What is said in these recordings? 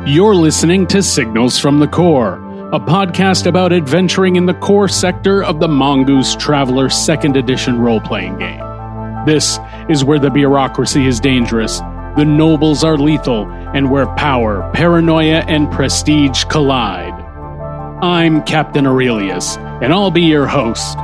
You're listening to Signals from the Core, a podcast about adventuring in the core sector of the Mongoose Traveller 2nd Edition role-playing game. This is where the bureaucracy is dangerous, the nobles are lethal, and where power, paranoia, and prestige collide. I'm Captain Aurelius, and I'll be your host.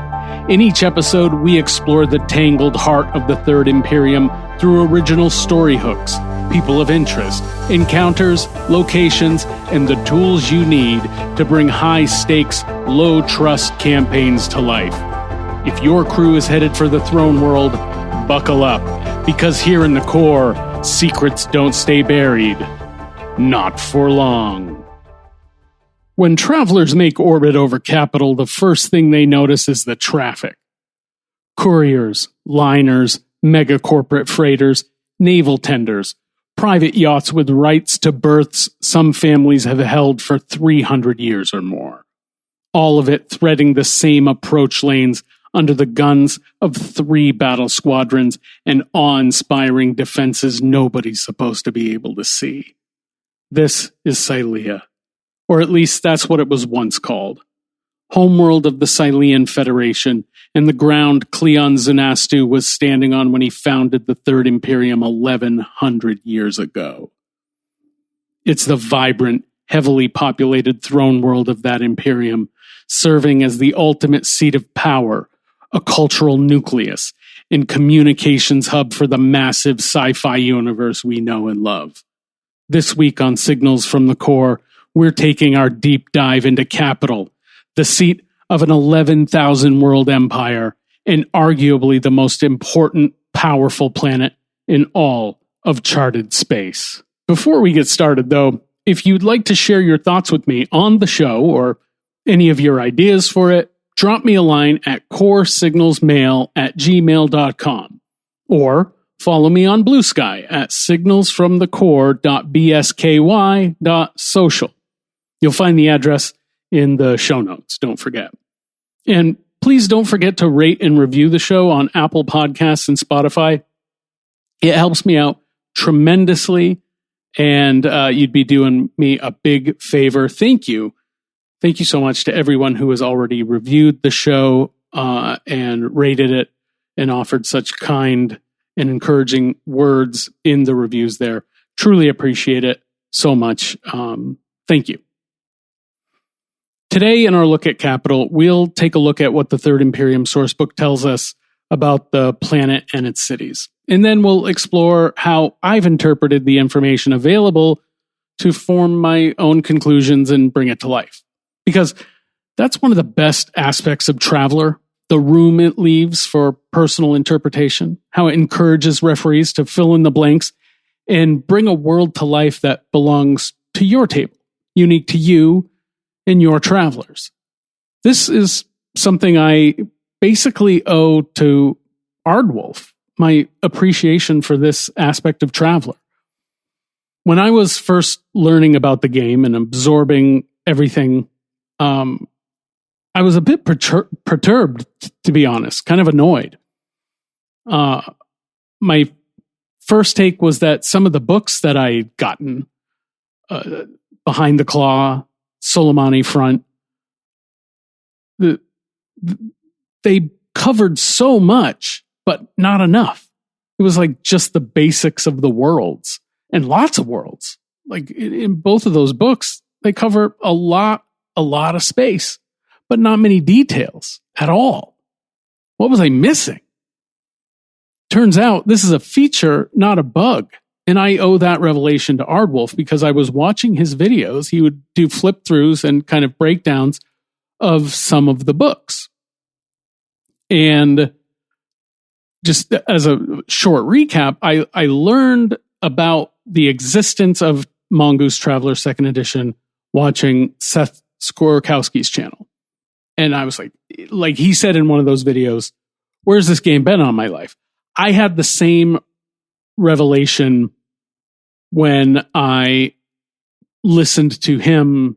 In each episode, we explore the tangled heart of the Third Imperium through original story hooks, people of interest, encounters, locations, and the tools you need to bring high-stakes, low-trust campaigns to life. If your crew is headed for the throne world, buckle up, because here in the core, secrets don't stay buried. Not for long. When travelers make orbit over capital, the first thing they notice is the traffic. Couriers, liners, mega-corporate freighters, naval tenders, private yachts with rights to berths some families have held for 300 years or more. All of it threading the same approach lanes under the guns of 3 battle squadrons and awe-inspiring defenses nobody's supposed to be able to see. This is Silea, or at least that's what it was once called. Homeworld of the Silean Federation, and the ground Cleon Zanastu was standing on when he founded the Third Imperium 1100 years ago. It's the vibrant, heavily populated throne world of that Imperium, serving as the ultimate seat of power, a cultural nucleus, and communications hub for the massive sci-fi universe we know and love. This week on Signals from the Core, we're taking our deep dive into Capital, the seat of an 11,000 world empire, and arguably the most important, powerful planet in all of charted space. Before we get started, though, if you'd like to share your thoughts with me on the show or any of your ideas for it, drop me a line at coresignalsmail@gmail.com or follow me on Blue Sky at signalsfromthecore.bsky.social. You'll find the address in the show notes, don't forget. And please don't forget to rate and review the show on Apple Podcasts and Spotify. It helps me out tremendously, and you'd be doing me a big favor. Thank you. Thank you so much to everyone who has already reviewed the show and rated it and offered such kind and encouraging words in the reviews there. Truly appreciate it so much. Thank you. Today, in our look at Capital, we'll take a look at what the Third Imperium Sourcebook tells us about the planet and its cities. And then we'll explore how I've interpreted the information available to form my own conclusions and bring it to life. Because that's one of the best aspects of Traveller, the room it leaves for personal interpretation, how it encourages referees to fill in the blanks and bring a world to life that belongs to your table, unique to you and your travelers. This is something I basically owe to Ardwolf, my appreciation for this aspect of Traveller. When I was first learning about the game and absorbing everything, I was a bit perturbed, to be honest, kind of annoyed. My first take was that some of the books that I'd gotten, Behind the Claw, Soleimani Front, they covered so much, but not enough. It was like just the basics of the worlds, and lots of worlds. Like in both of those books, they cover a lot of space, but not many details at all. What was I missing? Turns out this is a feature, not a bug. And I owe that revelation to Ardwolf because I was watching his videos. He would do flip-throughs and kind of breakdowns of some of the books. And just as a short recap, I learned about the existence of Mongoose Traveller 2nd Edition watching Seth Skorkowski's channel. And I was like he said in one of those videos, where's this game been on my life? I had the same revelation when I listened to him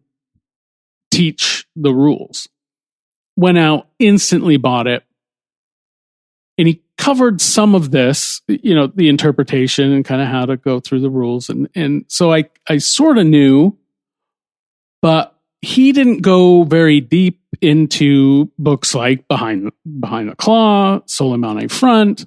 teach the rules. Went out, instantly bought it, and he covered some of this, the interpretation and kind of how to go through the rules. And so I sort of knew, but he didn't go very deep into books like Behind the Claw, Soleimani Front,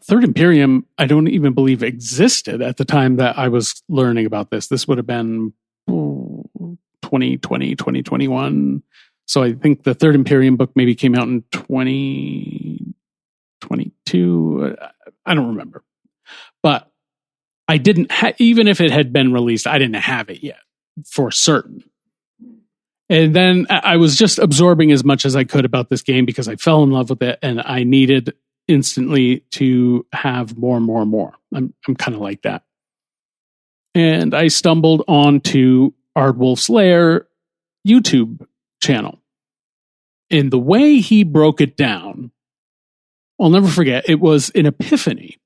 Third Imperium. I don't even believe existed at the time that I was learning about this. This would have been 2020, 2021. So I think the Third Imperium book maybe came out in 2022. I don't remember. But I didn't even if it had been released, I didn't have it yet for certain. And then I was just absorbing as much as I could about this game because I fell in love with it and I needed instantly to have more. I'm kind of like that. And I stumbled onto Ardwolf's Lair YouTube channel. And the way he broke it down, I'll never forget, it was an epiphany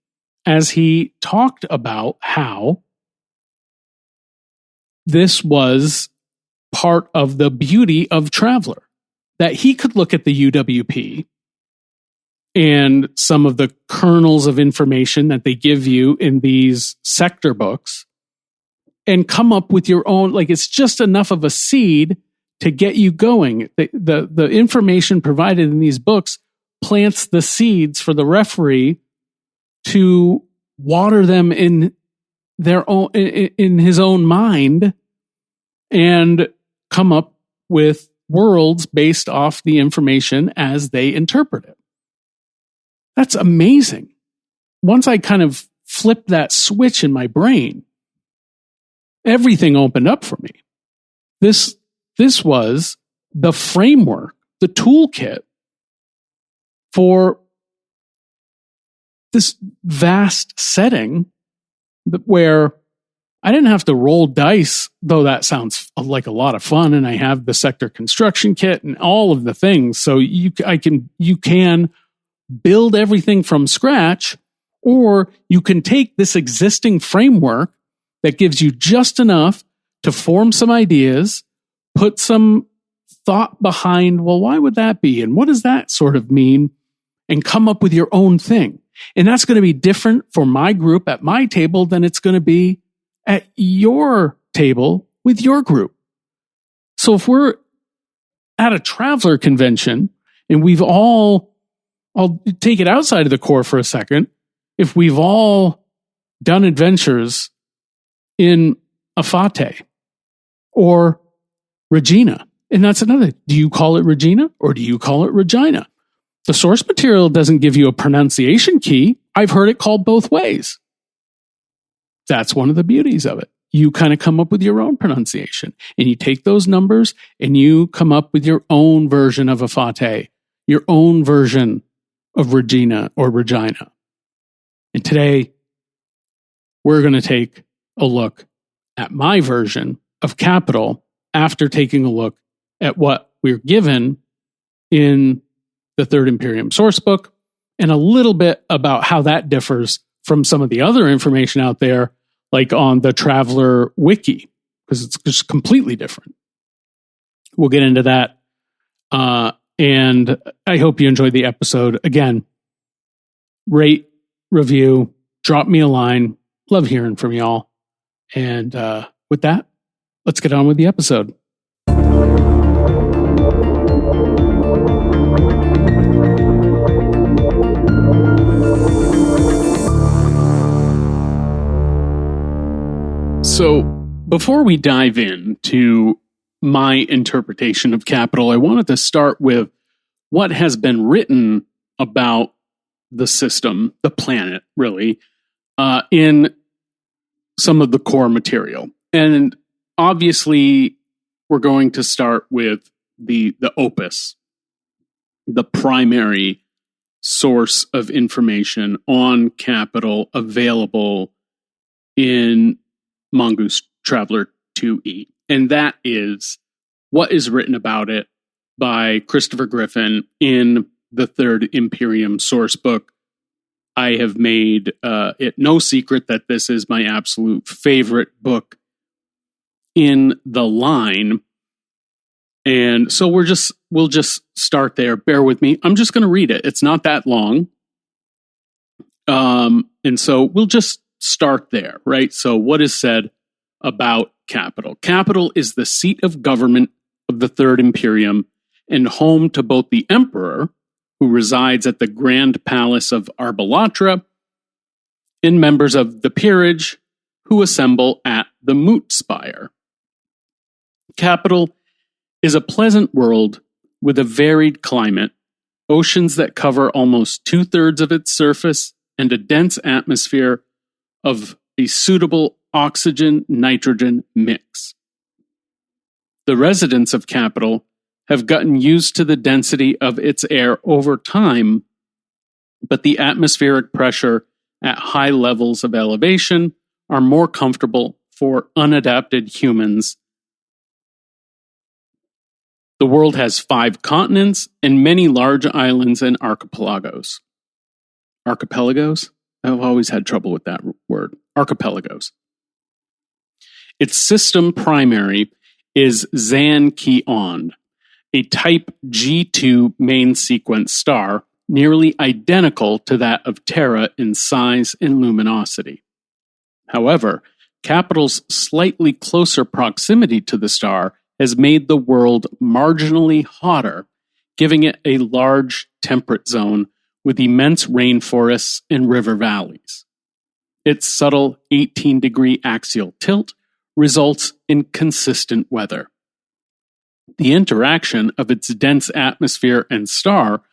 as he talked about how this was part of the beauty of Traveller, that he could look at the UWP and some of the kernels of information that they give you in these sector books and come up with your own, like it's just enough of a seed to get you going. The information provided in these books plants the seeds for the referee to water them in their own, in his own mind, and come up with worlds based off the information as they interpret it. That's amazing. Once I kind of flipped that switch in my brain, everything opened up for me. This was the framework, the toolkit for this vast setting where I didn't have to roll dice, though that sounds like a lot of fun. And I have the sector construction kit and all of the things. So you can build everything from scratch, or you can take this existing framework that gives you just enough to form some ideas, put some thought behind, well, why would that be? And what does that sort of mean? And come up with your own thing. And that's going to be different for my group at my table than it's going to be at your table with your group. So if we're at a Traveller convention and I'll take it outside of the core for a second. If we've all done adventures in Afate or Regina, and that's another, do you call it Regina or do you call it Regina? The source material doesn't give you a pronunciation key. I've heard it called both ways. That's one of the beauties of it. You kind of come up with your own pronunciation and you take those numbers and you come up with your own version of Afate, your own version of Regina or Regina. And today we're going to take a look at my version of capital after taking a look at what we're given in the Third Imperium Sourcebook and a little bit about how that differs from some of the other information out there, like on the Traveller Wiki, because it's just completely different. We'll get into that. And I hope you enjoyed the episode. Again, rate, review, drop me a line. Love hearing from y'all. And with that, let's get on with the episode. So before we dive into my interpretation of capital, I wanted to start with what has been written about the system, the planet, really, in some of the core material. And obviously, we're going to start with the opus, the primary source of information on capital available in Mongoose Traveller 2E. And that is what is written about it by Christopher Griffen in the Third Imperium Sourcebook. I have made it no secret that this is my absolute favorite book in the line. And so we'll just start there. Bear with me. I'm just going to read it. It's not that long. And so we'll just start there, right? So what is said about capital? Capital is the seat of government of the Third Imperium and home to both the emperor, who resides at the Grand Palace of Arbalatra, and members of the peerage, who assemble at the Moot Spire. Capital is a pleasant world with a varied climate, oceans that cover almost 2/3 of its surface, and a dense atmosphere of a suitable oxygen-nitrogen mix. The residents of Capital have gotten used to the density of its air over time, but the atmospheric pressure at high levels of elevation are more comfortable for unadapted humans. The world has 5 continents and many large islands and archipelagos. Archipelagos? I've always had trouble with that word. Archipelagos. Its system primary is Cleon, a type G2 main sequence star, nearly identical to that of Terra in size and luminosity. However, Capital's slightly closer proximity to the star has made the world marginally hotter, giving it a large temperate zone with immense rainforests and river valleys. Its subtle 18-degree axial tilt results in consistent weather. The interaction of its dense atmosphere and star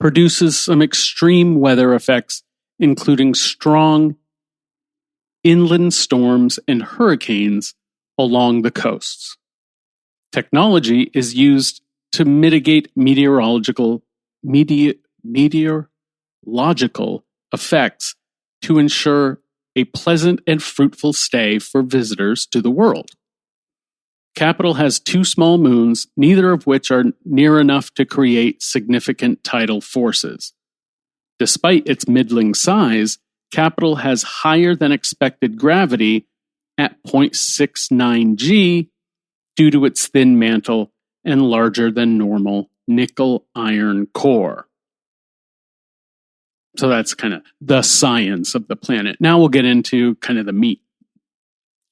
produces some extreme weather effects, including strong inland storms and hurricanes along the coasts. Technology is used to mitigate meteorological effects to ensure a pleasant and fruitful stay for visitors to the world. Capital has 2 small moons, neither of which are near enough to create significant tidal forces. Despite its middling size, Capital has higher than expected gravity at 0.69 g due to its thin mantle and larger than normal nickel-iron core. So that's kind of the science of the planet. Now we'll get into kind of the meat,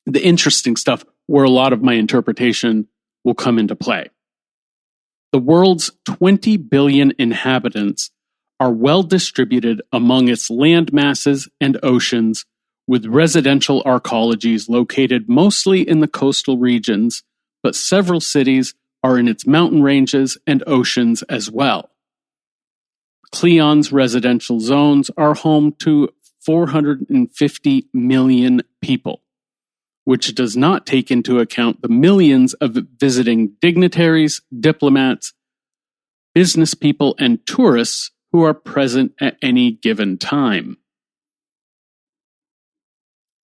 the interesting stuff where a lot of my interpretation will come into play. The world's 20 billion inhabitants are well distributed among its land masses and oceans, with residential arcologies located mostly in the coastal regions, but several cities are in its mountain ranges and oceans as well. Cleon's residential zones are home to 450 million people, which does not take into account the millions of visiting dignitaries, diplomats, business people, and tourists who are present at any given time.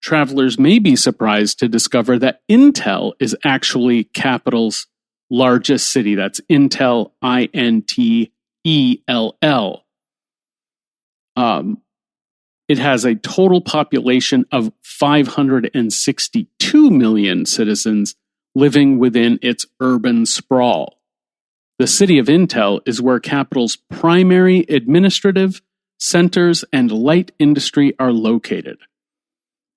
Travelers may be surprised to discover that Intel is actually Capital's largest city. That's Intel, INTELL. It has a total population of 562 million citizens living within its urban sprawl. The city of Intel is where Capital's primary administrative centers and light industry are located.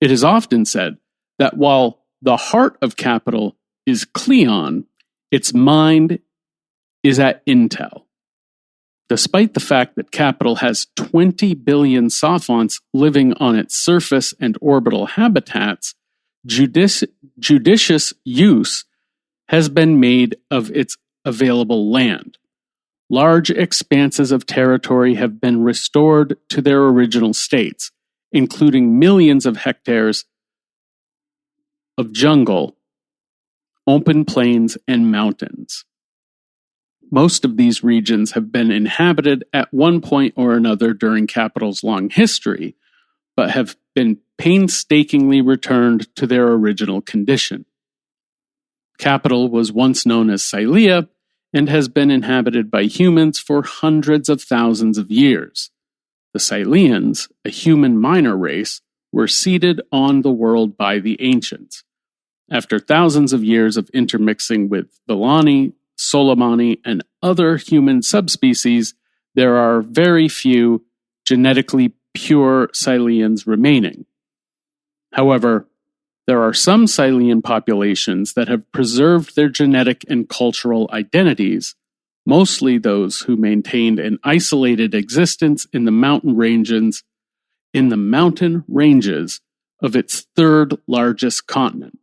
It is often said that while the heart of Capital is Cleon, its mind is at Intel. Despite the fact that Capital has 20 billion sophonts living on its surface and orbital habitats, judicious use has been made of its available land. Large expanses of territory have been restored to their original states, including millions of hectares of jungle, open plains, and mountains. Most of these regions have been inhabited at one point or another during Capital's long history, but have been painstakingly returned to their original condition. Capital was once known as Silea and has been inhabited by humans for hundreds of thousands of years. The Sileans, a human minor race, were seeded on the world by the ancients. After thousands of years of intermixing with Villani, Solomani, and other human subspecies, there are very few genetically pure Sileans remaining. However, there are some Silean populations that have preserved their genetic and cultural identities, mostly those who maintained an isolated existence in the mountain ranges of its third largest continent.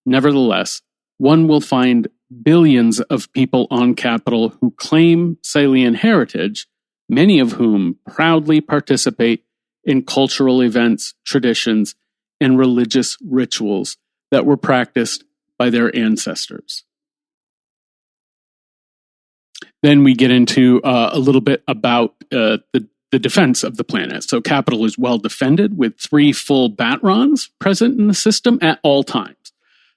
Nevertheless, one will find billions of people on Capitol who claim Silean heritage, many of whom proudly participate in cultural events, traditions, and religious rituals that were practiced by their ancestors. Then we get into a little bit about the defense of the planet. So Capitol is well defended with 3 full batrons present in the system at all times.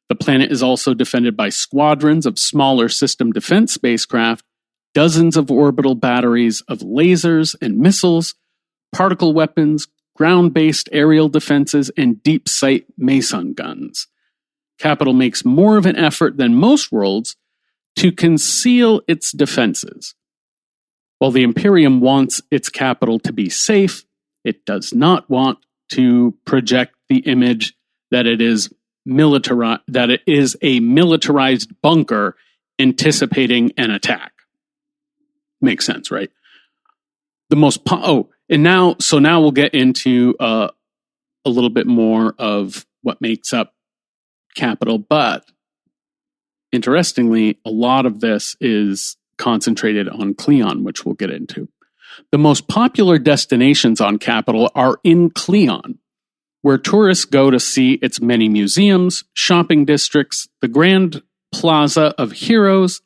The planet is also defended by squadrons of smaller system defense spacecraft, dozens of orbital batteries of lasers and missiles, particle weapons, ground-based aerial defenses, and deep-sight meson guns. Capitol makes more of an effort than most worlds to conceal its defenses. While the Imperium wants its capital to be safe, it does not want to project the image that it is a militarized bunker anticipating an attack. Makes sense, right? Now we'll get into a little bit more of what makes up Capitol, but interestingly, a lot of this is concentrated on Cleon, which we'll get into. The most popular destinations on Capitol are in Cleon, where tourists go to see its many museums, shopping districts, the Grand Plaza of Heroes,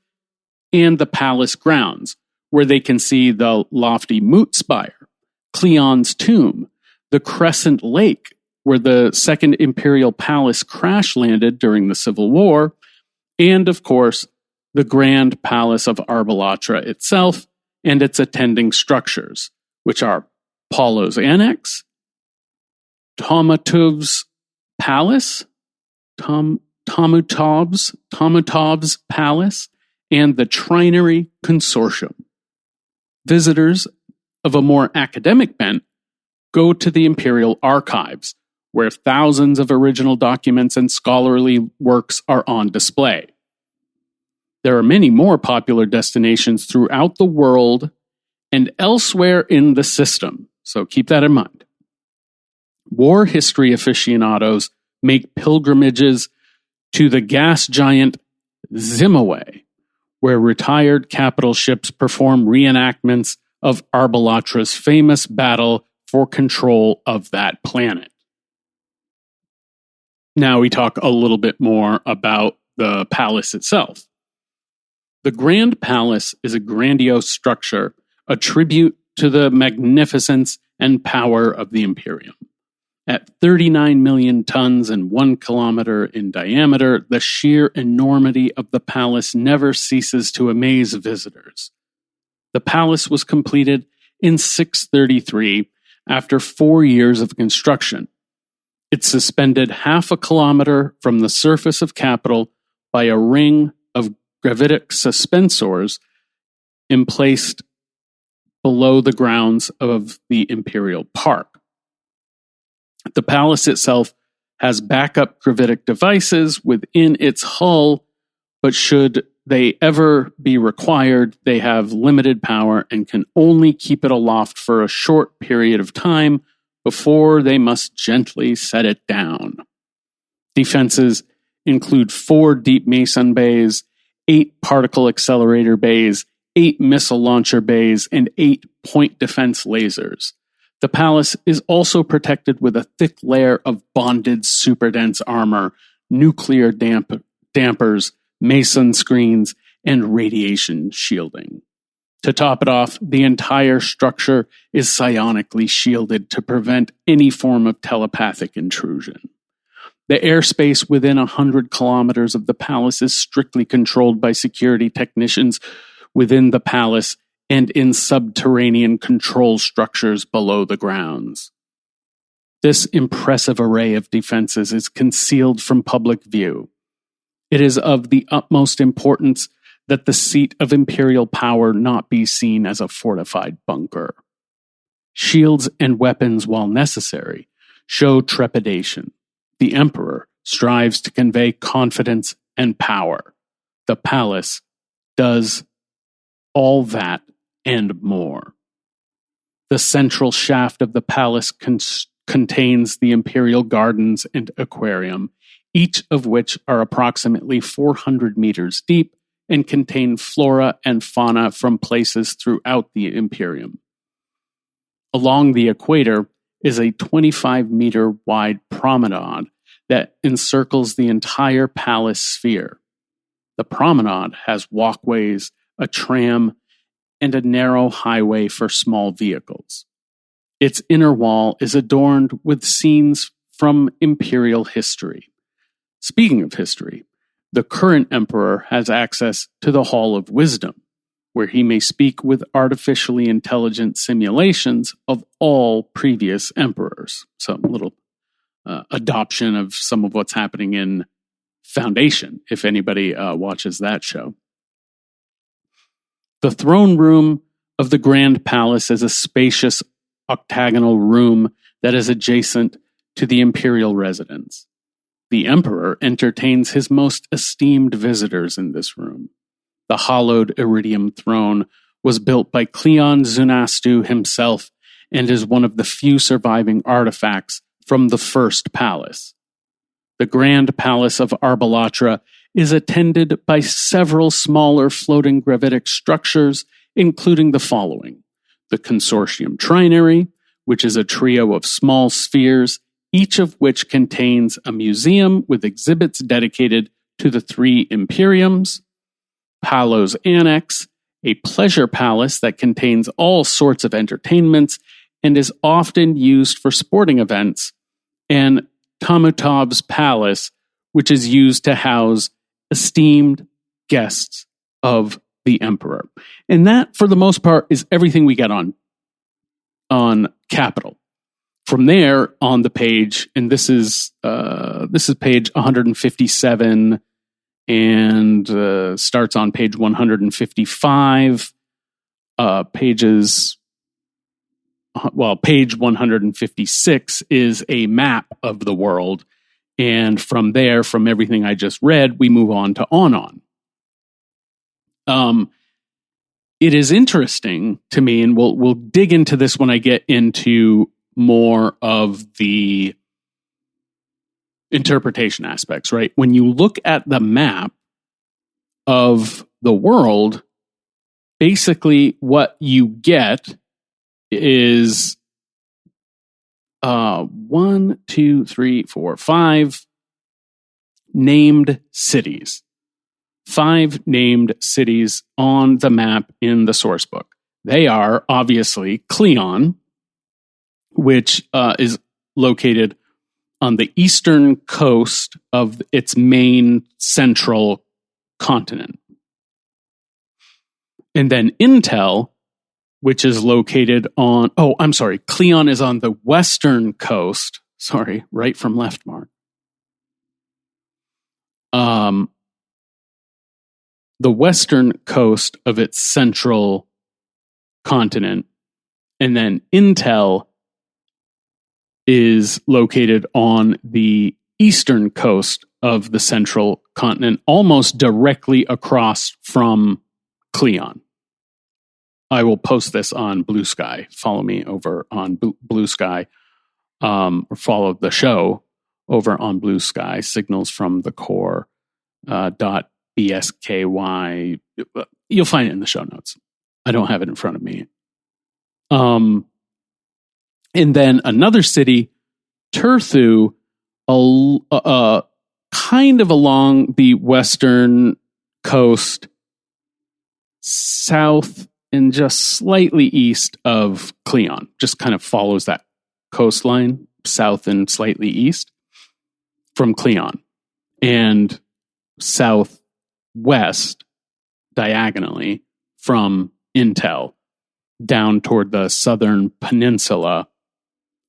and the palace grounds, where they can see the lofty Moot Spire, Cleon's tomb, the Crescent Lake, where the Second Imperial Palace crash-landed during the Civil War, and, of course, the Grand Palace of Arbalatra itself and its attending structures, which are Paulo's Annex, Tomutov's Palace, Tomutov's Palace, and the Trinary Consortium. Visitors of a more academic bent go to the Imperial Archives, where thousands of original documents and scholarly works are on display. There are many more popular destinations throughout the world and elsewhere in the system, so keep that in mind. War history aficionados make pilgrimages to the gas giant Zimaway, where retired capital ships perform reenactments of Arbalatra's famous battle for control of that planet. Now we talk a little bit more about the palace itself. The Grand Palace is a grandiose structure, a tribute to the magnificence and power of the Imperium. At 39 million tons and 1 kilometer in diameter, the sheer enormity of the palace never ceases to amaze visitors. The palace was completed in 633 after 4 years of construction. It's suspended half a kilometer from the surface of Capitol by a ring of gravitic suspensors emplaced below the grounds of the Imperial Park. The palace itself has backup gravitic devices within its hull, but should they ever be required, they have limited power and can only keep it aloft for a short period of time before they must gently set it down. Defenses include 4 deep meson bays, 8 particle accelerator bays, 8 missile launcher bays, and 8 point defense lasers. The palace is also protected with a thick layer of bonded superdense armor, nuclear dampers, meson screens, and radiation shielding. To top it off, the entire structure is psionically shielded to prevent any form of telepathic intrusion. The airspace within 100 kilometers of the palace is strictly controlled by security technicians within the palace and in subterranean control structures below the grounds. This impressive array of defenses is concealed from public view. It is of the utmost importance that the seat of imperial power not be seen as a fortified bunker. Shields and weapons, while necessary, show trepidation. The emperor strives to convey confidence and power. The palace does all that and more. The central shaft of the palace contains the imperial gardens and aquarium, each of which are approximately 400 meters deep and contain flora and fauna from places throughout the Imperium. Along the equator is a 25-meter wide promenade that encircles the entire palace sphere. The promenade has walkways, a tram, and a narrow highway for small vehicles. Its inner wall is adorned with scenes from imperial history. Speaking of history, the current emperor has access to the Hall of Wisdom, where he may speak with artificially intelligent simulations of all previous emperors. So a little adoption of some of what's happening in Foundation, if anybody watches that show. The throne room of the Grand Palace is a spacious octagonal room that is adjacent to the imperial residence. The emperor entertains his most esteemed visitors in this room. The hollowed iridium throne was built by Cleon Zunastu himself and is one of the few surviving artifacts from the first palace. The Grand Palace of Arbalatra is attended by several smaller floating gravitic structures, including the following: the Consortium Trinary, which is a trio of small spheres, each of which contains a museum with exhibits dedicated to the three Imperiums; Palos Annex, a pleasure palace that contains all sorts of entertainments and is often used for sporting events; and Tamutov's Palace, which is used to house esteemed guests of the emperor. And that, for the most part, is everything we get on Capital. From there on the page, and this is page 157 and starts on page 155. Page 156 is a map of the world. And from there, from everything I just read, we move on to On. It is interesting to me, and we'll dig into this when I get into more of the interpretation aspects, right? When you look at the map of the world, basically what you get is 1, 2, 3, 4, 5 named cities. 5 named cities on the map in the sourcebook. They are obviously Cleon, which is located on the eastern coast of its main central continent. And then Intel, which is located on... Cleon is on the western coast. Sorry, right from left, Mark. The western coast of its central continent. And then Intel is located on the eastern coast of the central continent, almost directly across from Cleon. I will post this on Blue Sky. Follow me over on Blue Sky, or follow the show over on Blue Sky, signals from the core .bsky. You'll find it in the show notes. I don't have it in front of me. And then another city, Turthu, kind of along the western coast, south and just slightly east of Cleon. Just kind of follows that coastline, south and slightly east from Cleon. And southwest, diagonally, from Intel, down toward the southern peninsula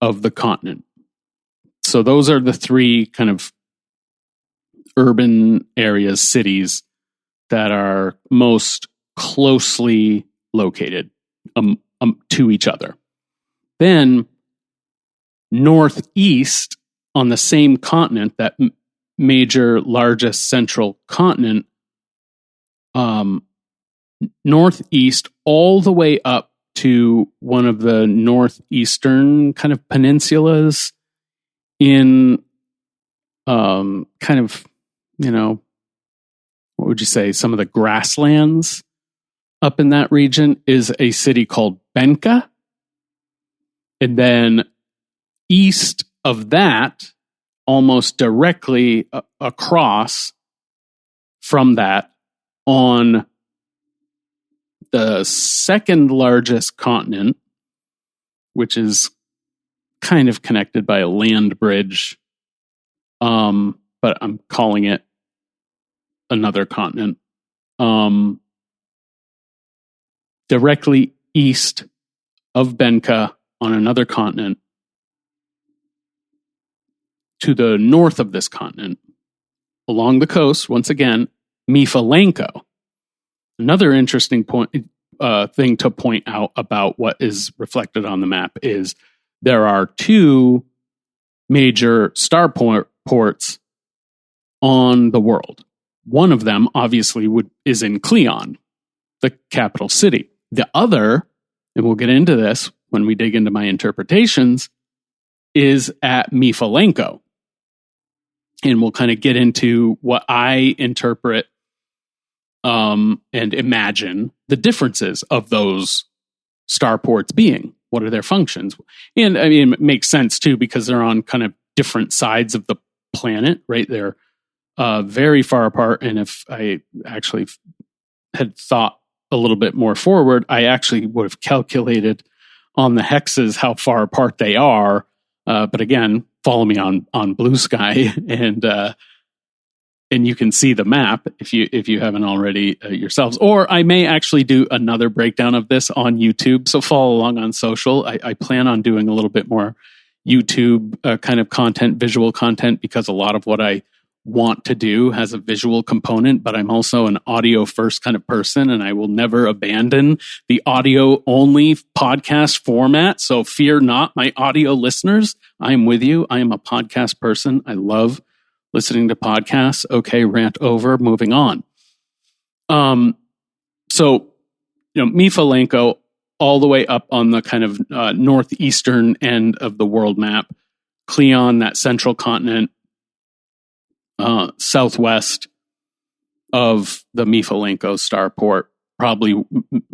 of the continent. So those are the 3 kind of urban areas, cities, that are most closely located to each other. Then northeast on the same continent, that major, largest central continent, northeast all the way up to one of the northeastern kind of peninsulas in kind of, what would you say, some of the grasslands up in that region is a city called Benka. And then east of that, almost directly across from that, on the second largest continent, which is kind of connected by a land bridge, but I'm calling it another continent. Directly east of Benka on another continent, to the north of this continent, along the coast, once again, Mifalenko. Another interesting thing to point out about what is reflected on the map is there are two major starports on the world. One of them, obviously, is in Cleon, the capital city. The other, and we'll get into this when we dig into my interpretations, is at Mifalenko. And we'll kind of get into what I interpret and imagine the differences of those starports being. What are their functions? And I mean, it makes sense too, because they're on kind of different sides of the planet, right? They're very far apart. And if I actually had thought a little bit more forward, I actually would have calculated on the hexes how far apart they are. But again, follow me on Blue Sky, and you can see the map if you haven't already yourselves. Or I may actually do another breakdown of this on YouTube, so follow along on social. I plan on doing a little bit more YouTube kind of content, visual content, because a lot of what I want to do has a visual component, but I'm also an audio first kind of person, and I will never abandon the audio only podcast format. So fear not, my audio listeners. I am with you. I am a podcast person. I love listening to podcasts. Okay, rant over, moving on. So, Mifalenko, all the way up on the kind of northeastern end of the world map, Cleon, that central continent, southwest of the Mifalenko starport, probably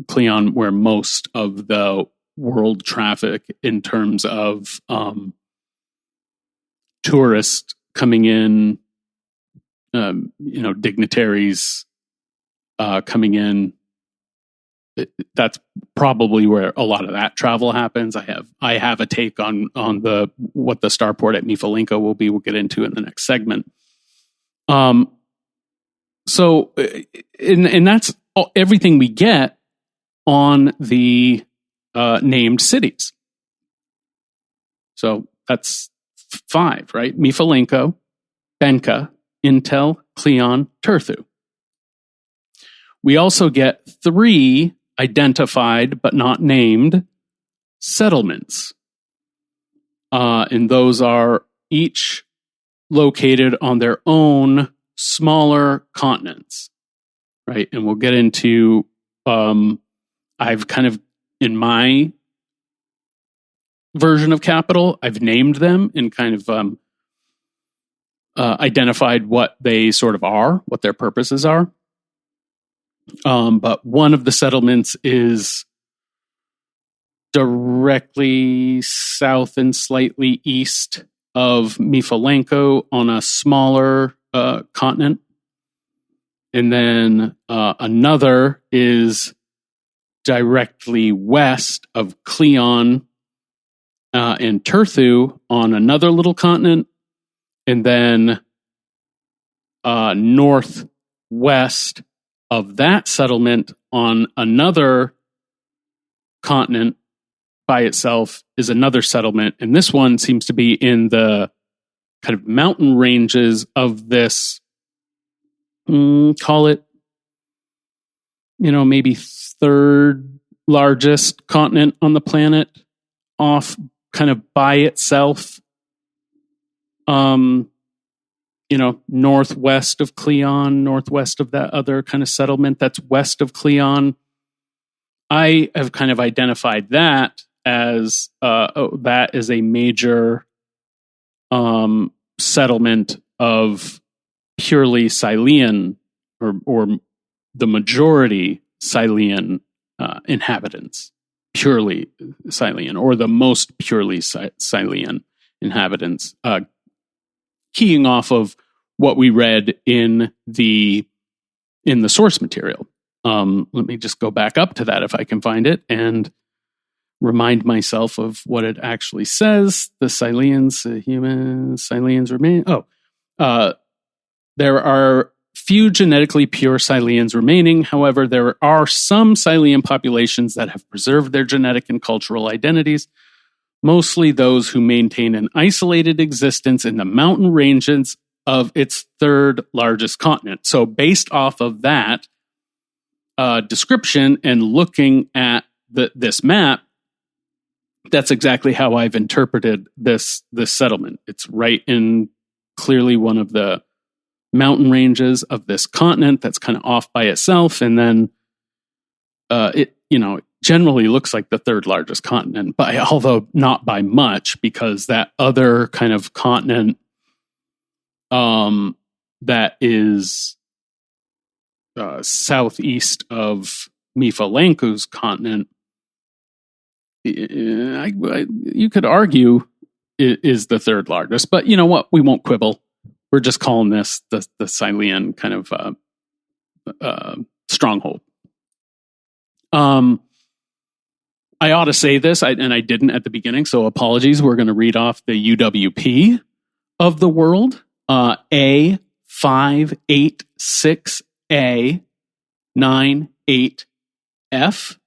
Cleon, where most of the world traffic in terms of tourists coming in, dignitaries coming in. That's probably where a lot of that travel happens. I have a take on what the starport at Mifalenko will be. We'll get into in the next segment. So, and that's everything we get on the named cities. So that's 5, right? Mifalenko, Benka, Intel, Cleon, Turthu. We also get 3 identified but not named settlements. And those are each located on their own smaller continents, right? And we'll get into, I've kind of, in my version of Capital, I've named them and kind of identified what they sort of are, what their purposes are. But one of the settlements is directly south and slightly east of Mifalenko on a smaller continent. And then another is directly west of Cleon and Turthu on another little continent. And then northwest of that settlement on another continent by itself is another settlement. And this one seems to be in the kind of mountain ranges of this, call it, maybe 3rd largest continent on the planet. off kind of by itself, northwest of Cleon, northwest of that other kind of settlement that's west of Cleon. I have kind of identified that as that is a major settlement of purely Silean or the majority Silean inhabitants, purely Silean, or the most purely Silean inhabitants, keying off of what we read in the source material. Let me just go back up to that if I can find it and remind myself of what it actually says. The Sileans, Sileans remain. There are few genetically pure Sileans remaining. However, there are some Silean populations that have preserved their genetic and cultural identities, mostly those who maintain an isolated existence in the mountain ranges of its third largest continent. So based off of that description and looking at this map, that's exactly how I've interpreted this settlement. It's right in clearly one of the mountain ranges of this continent that's kind of off by itself, and then it generally looks like the third largest continent, although not by much, because that other kind of continent that is southeast of Mifalanku's continent, you could argue is the third largest, but you know what? We won't quibble. We're just calling this the Silean kind of stronghold. I ought to say this, and I didn't at the beginning, so apologies. We're going to read off the UWP of the world. A586A98F.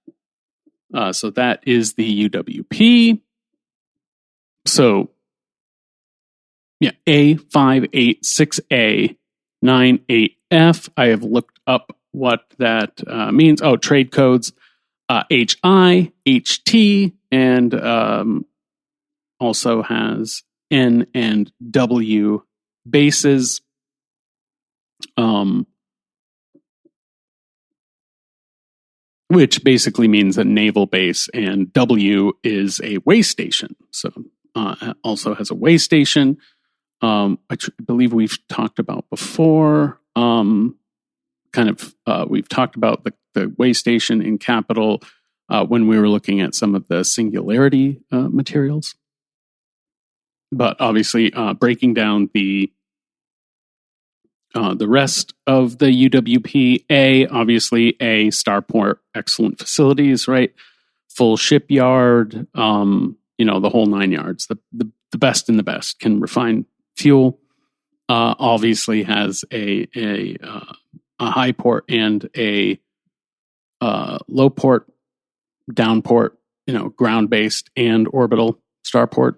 So that is the UWP. So, yeah, A586A98F. I have looked up what that means. Oh, trade codes. HI, HT, and also has N and W bases. Which basically means a naval base, and W is a way station. So also has a way station. I believe we've talked about before. We've talked about the way station in Capital when we were looking at some of the singularity materials. But obviously, breaking down the rest of the UWP, obviously a starport, excellent facilities, right? Full shipyard, the whole 9 yards. The best in the best can refine fuel. Obviously has a high port and a low port, down port, ground based and orbital starport.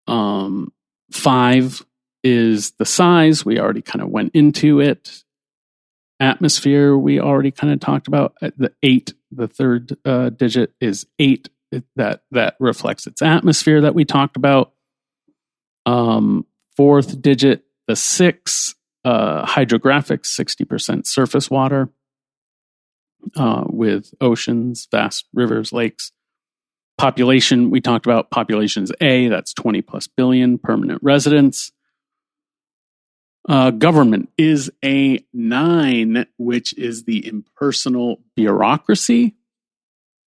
5 is the size. We already kind of went into it. Atmosphere, we already kind of talked about. The 8, the third digit is 8. That reflects its atmosphere that we talked about. Fourth digit, the 6, hydrographics, 60% surface water with oceans, vast rivers, lakes. Population, we talked about population's A, that's 20 plus billion permanent residents. Government is a 9, which is the impersonal bureaucracy.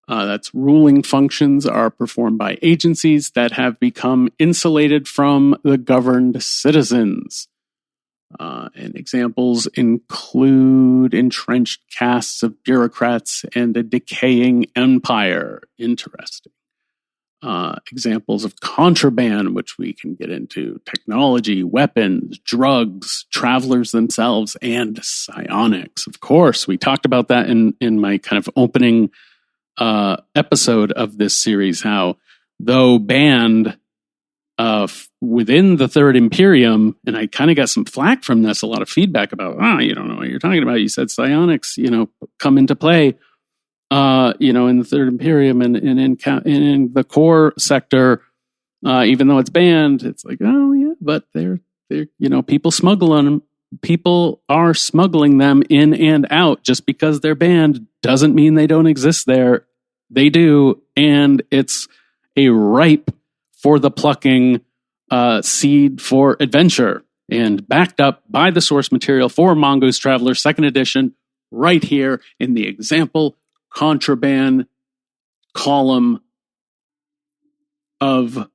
That's ruling functions are performed by agencies that have become insulated from the governed citizens. And examples include entrenched castes of bureaucrats and a decaying empire. Interesting. Examples of contraband, which we can get into: technology, weapons, drugs, travelers themselves, and psionics. Of course, we talked about that in my kind of opening episode of this series, how though banned within the Third Imperium, and I kind of got some flack from this, a lot of feedback about, you don't know what you're talking about. You said psionics, come into play. in the Third Imperium and in the core sector, even though it's banned, it's like, oh yeah, but they're people smuggle on them. People are smuggling them in and out. Just because they're banned doesn't mean they don't exist there. They do, and it's a ripe for the plucking seed for adventure, and backed up by the source material for Mongoose Traveller 2nd Edition, right here in the example contraband column of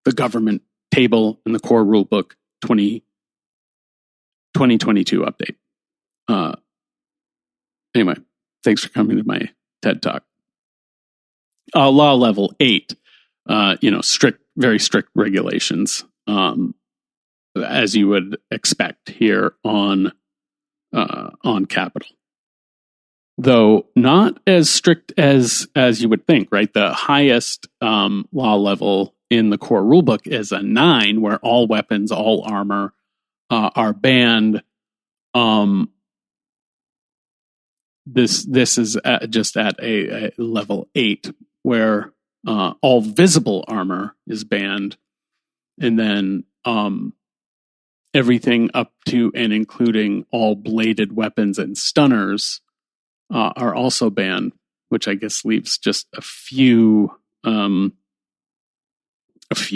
the government table in the core rulebook 2022 update. Anyway, thanks for coming to my TED Talk. Law level 8, very strict regulations, as you would expect here on Capital. Though not as strict as you would think, right? The highest law level in the core rulebook is a 9, where all weapons, all armor are banned. This is just at a level 8, where all visible armor is banned, and then everything up to and including all bladed weapons and stunners are also banned, which I guess leaves just a few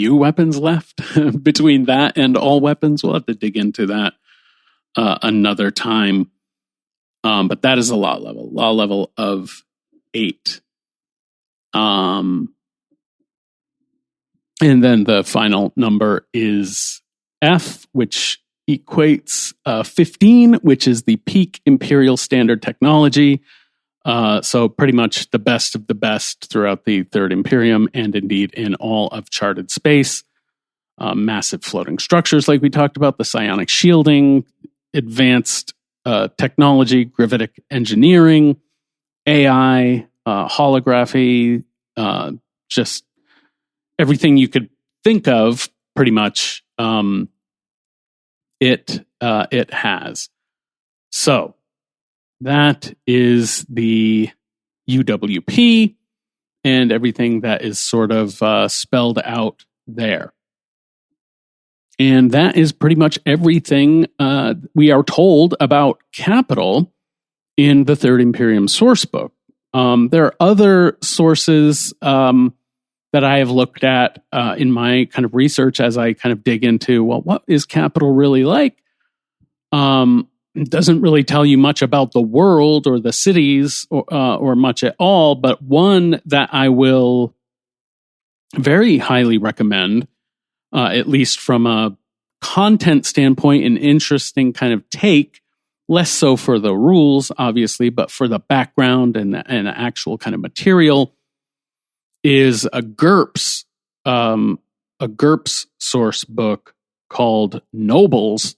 weapons left between that and all weapons. We'll have to dig into that another time. But that is a law level of 8. And then the final number is F, which equates 15, which is the peak Imperial Standard technology. So pretty much the best of the best throughout the Third Imperium, and indeed in all of charted space. Massive floating structures, like we talked about, the psionic shielding, advanced technology, gravitic engineering, AI, holography, just everything you could think of, pretty much. It has. So that is the UWP and everything that is sort of spelled out there. And that is pretty much everything we are told about Capital in the Third Imperium Sourcebook. There are other sources that I have looked at in my kind of research as I kind of dig into, well, what is Capital really like? It doesn't really tell you much about the world or the cities or much at all, but one that I will very highly recommend, at least from a content standpoint, an interesting kind of take, less so for the rules, obviously, but for the background and the actual kind of material, is a GURPS source book called Nobles,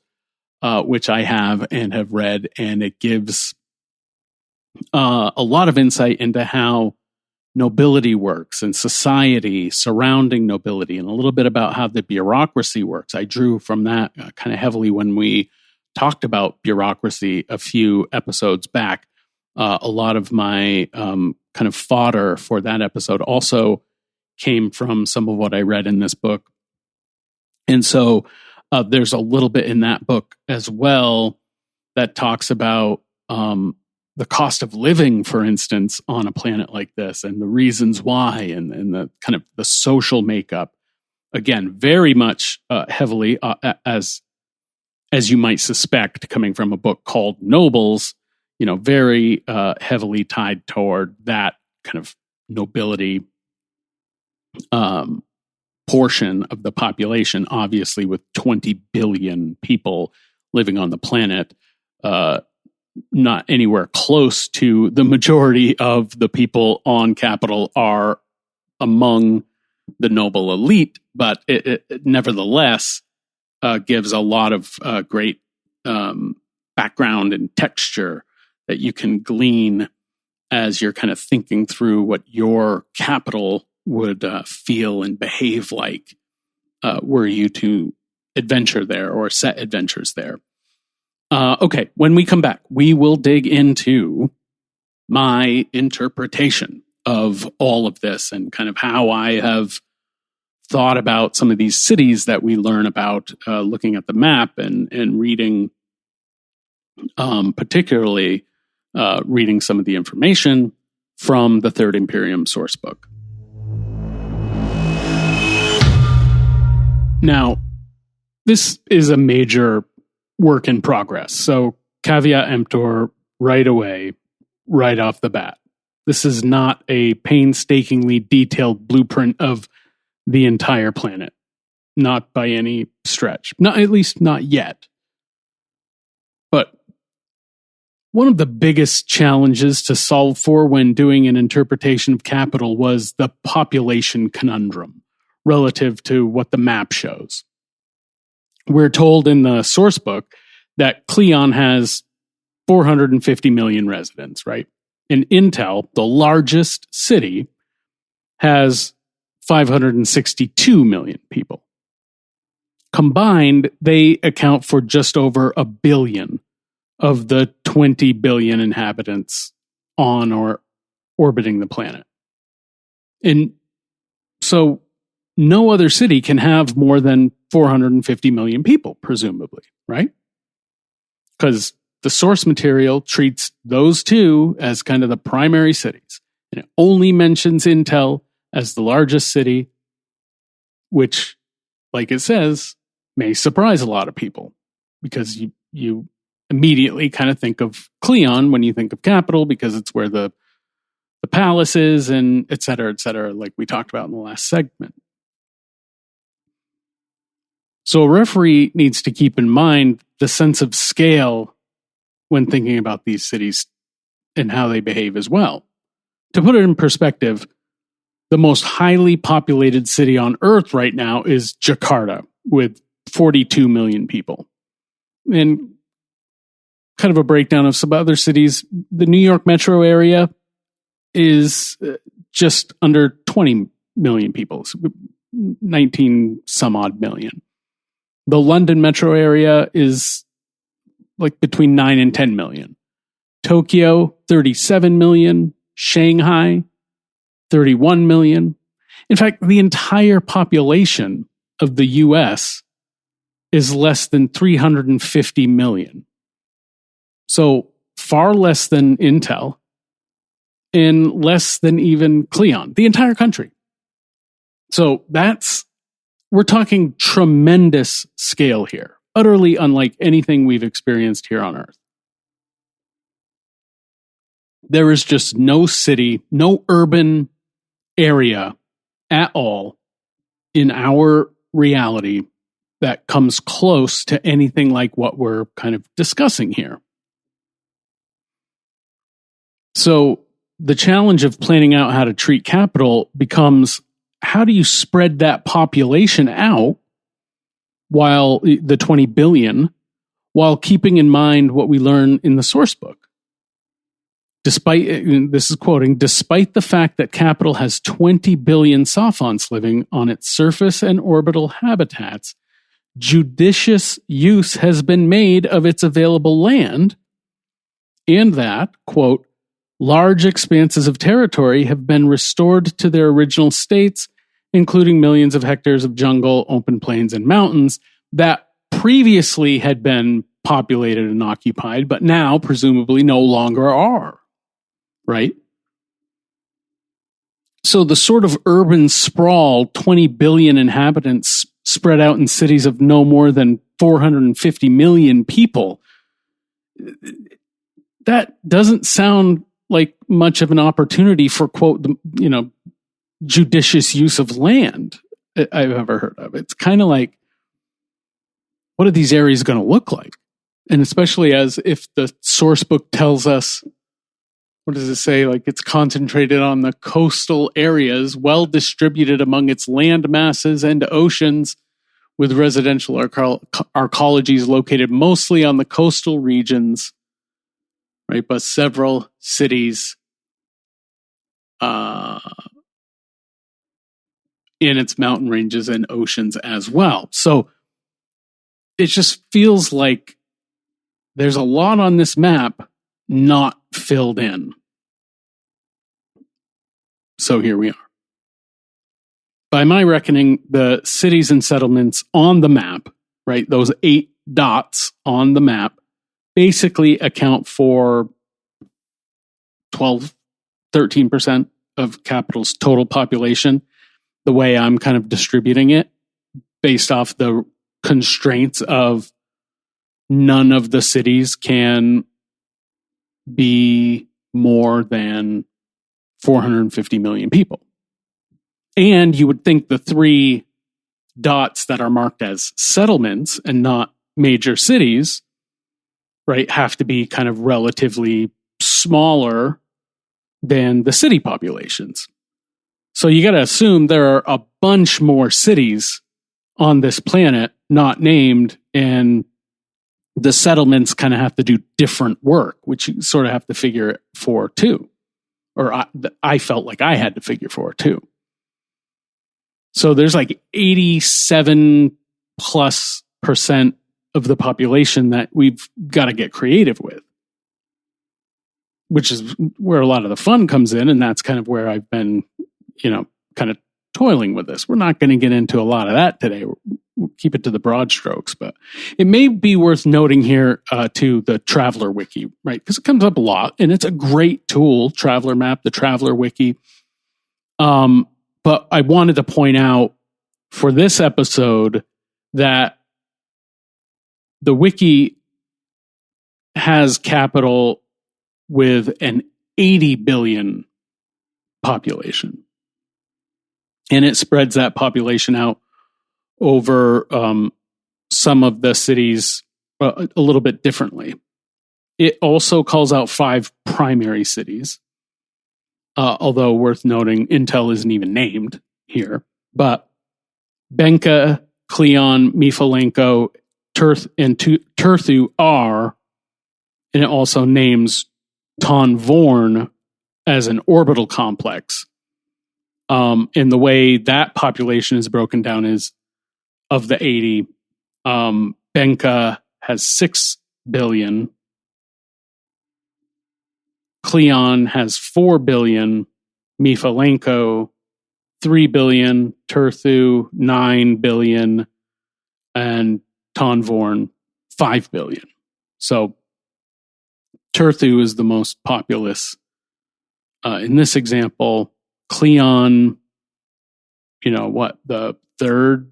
which I have and have read, and it gives a lot of insight into how nobility works and society surrounding nobility, and a little bit about how the bureaucracy works. I drew from that kind of heavily when we talked about bureaucracy a few episodes back. A lot of my kind of fodder for that episode also came from some of what I read in this book. And so there's a little bit in that book as well that talks about the cost of living, for instance, on a planet like this, and the reasons why, and the kind of the social makeup. Again, very much heavily, as you might suspect, coming from a book called Nobles, very heavily tied toward that kind of nobility portion of the population, obviously with 20 billion people living on the planet, not anywhere close to the majority of the people on Capital are among the noble elite, but it nevertheless gives a lot of great background and texture that you can glean as you're kind of thinking through what your capital would feel and behave like were you to adventure there or set adventures there. Okay, when we come back, we will dig into my interpretation of all of this and kind of how I have thought about some of these cities that we learn about looking at the map and reading, particularly reading some of the information from the Third Imperium Sourcebook. Now, this is a major work in progress, so caveat emptor right away, right off the bat. This is not a painstakingly detailed blueprint of the entire planet. Not by any stretch. Not, at least not yet. But one of the biggest challenges to solve for when doing an interpretation of capital was the population conundrum relative to what the map shows. We're told in the sourcebook that Cleon has 450 million residents, right? And Intel, the largest city, has 562 million people. Combined, they account for just over 1 billion of the 20 billion inhabitants on or orbiting the planet. And so no other city can have more than 450 million people, presumably, right? Because the source material treats those two as kind of the primary cities. And it only mentions Intel as the largest city, which, like it says, may surprise a lot of people because you immediately kind of think of Cleon when you think of capital because it's where the palace is and et cetera, like we talked about in the last segment. So a referee needs to keep in mind the sense of scale when thinking about these cities and how they behave as well. To put it in perspective, the most highly populated city on Earth right now is Jakarta, with 42 million people. And kind of a breakdown of some other cities, the New York metro area is just under 20 million people, 19 some odd million. The London metro area is like between 9 and 10 million. Tokyo, 37 million. Shanghai, 31 million. In fact, the entire population of the US is less than 350 million. So far less than Intel and less than even Cleon, the entire country. So we're talking tremendous scale here, utterly unlike anything we've experienced here on Earth. There is just no city, no urban area at all in our reality that comes close to anything like what we're kind of discussing here. So the challenge of planning out how to treat capital becomes, how do you spread that population out while the 20 billion, while keeping in mind what we learn in the source book? Despite, this is quoting, despite the fact that capital has 20 billion sophonts living on its surface and orbital habitats, judicious use has been made of its available land, and that, quote, large expanses of territory have been restored to their original states, including millions of hectares of jungle, open plains, and mountains that previously had been populated and occupied, but now presumably no longer are. Right? So the sort of urban sprawl, 20 billion inhabitants spread out in cities of no more than 450 million people, that doesn't sound like much of an opportunity for, quote, judicious use of land I've ever heard of. It's kind of like, what are these areas going to look like? And especially as if the source book tells us, what does it say? Like, it's concentrated on the coastal areas, well distributed among its land masses and oceans, with residential arcologies located mostly on the coastal regions, right? But several cities in its mountain ranges and oceans as well. So it just feels like there's a lot on this map not filled in. So here we are. By my reckoning, the cities and settlements on the map, right, those 8 dots on the map, basically account for 12, 13% of capital's total population, the way I'm kind of distributing it, based off the constraints of none of the cities can be more than 450 million people. And you would think the 3 dots that are marked as settlements and not major cities, right, have to be kind of relatively smaller than the city populations. So you got to assume there are a bunch more cities on this planet not named, and the settlements kind of have to do different work, which you sort of have to figure for too. Or I felt like I had to figure for too. So there's like 87 plus % of the population that we've got to get creative with, which is where a lot of the fun comes in. And that's kind of where I've been, kind of toiling with this. We're not going to get into a lot of that today. We'll keep it to the broad strokes, but it may be worth noting here to the Traveller Wiki, right? Because it comes up a lot and it's a great tool, Traveller Map, the Traveller Wiki. But I wanted to point out for this episode that the wiki has capital with an 80 billion population. And it spreads that population out over some of the cities a little bit differently. It also calls out 5 primary cities. Although worth noting, Intel isn't even named here. But Benka, Cleon, Mifalenko, Turthu are, and it also names Tonvorn as an orbital complex. And the way that population is broken down is, of the 80, Benka has 6 billion. Cleon has 4 billion, Mifalenko 3 billion, Turthu 9 billion, and Tonvorn 5 billion. So Turthu is the most populous in this example. Cleon, the 3rd,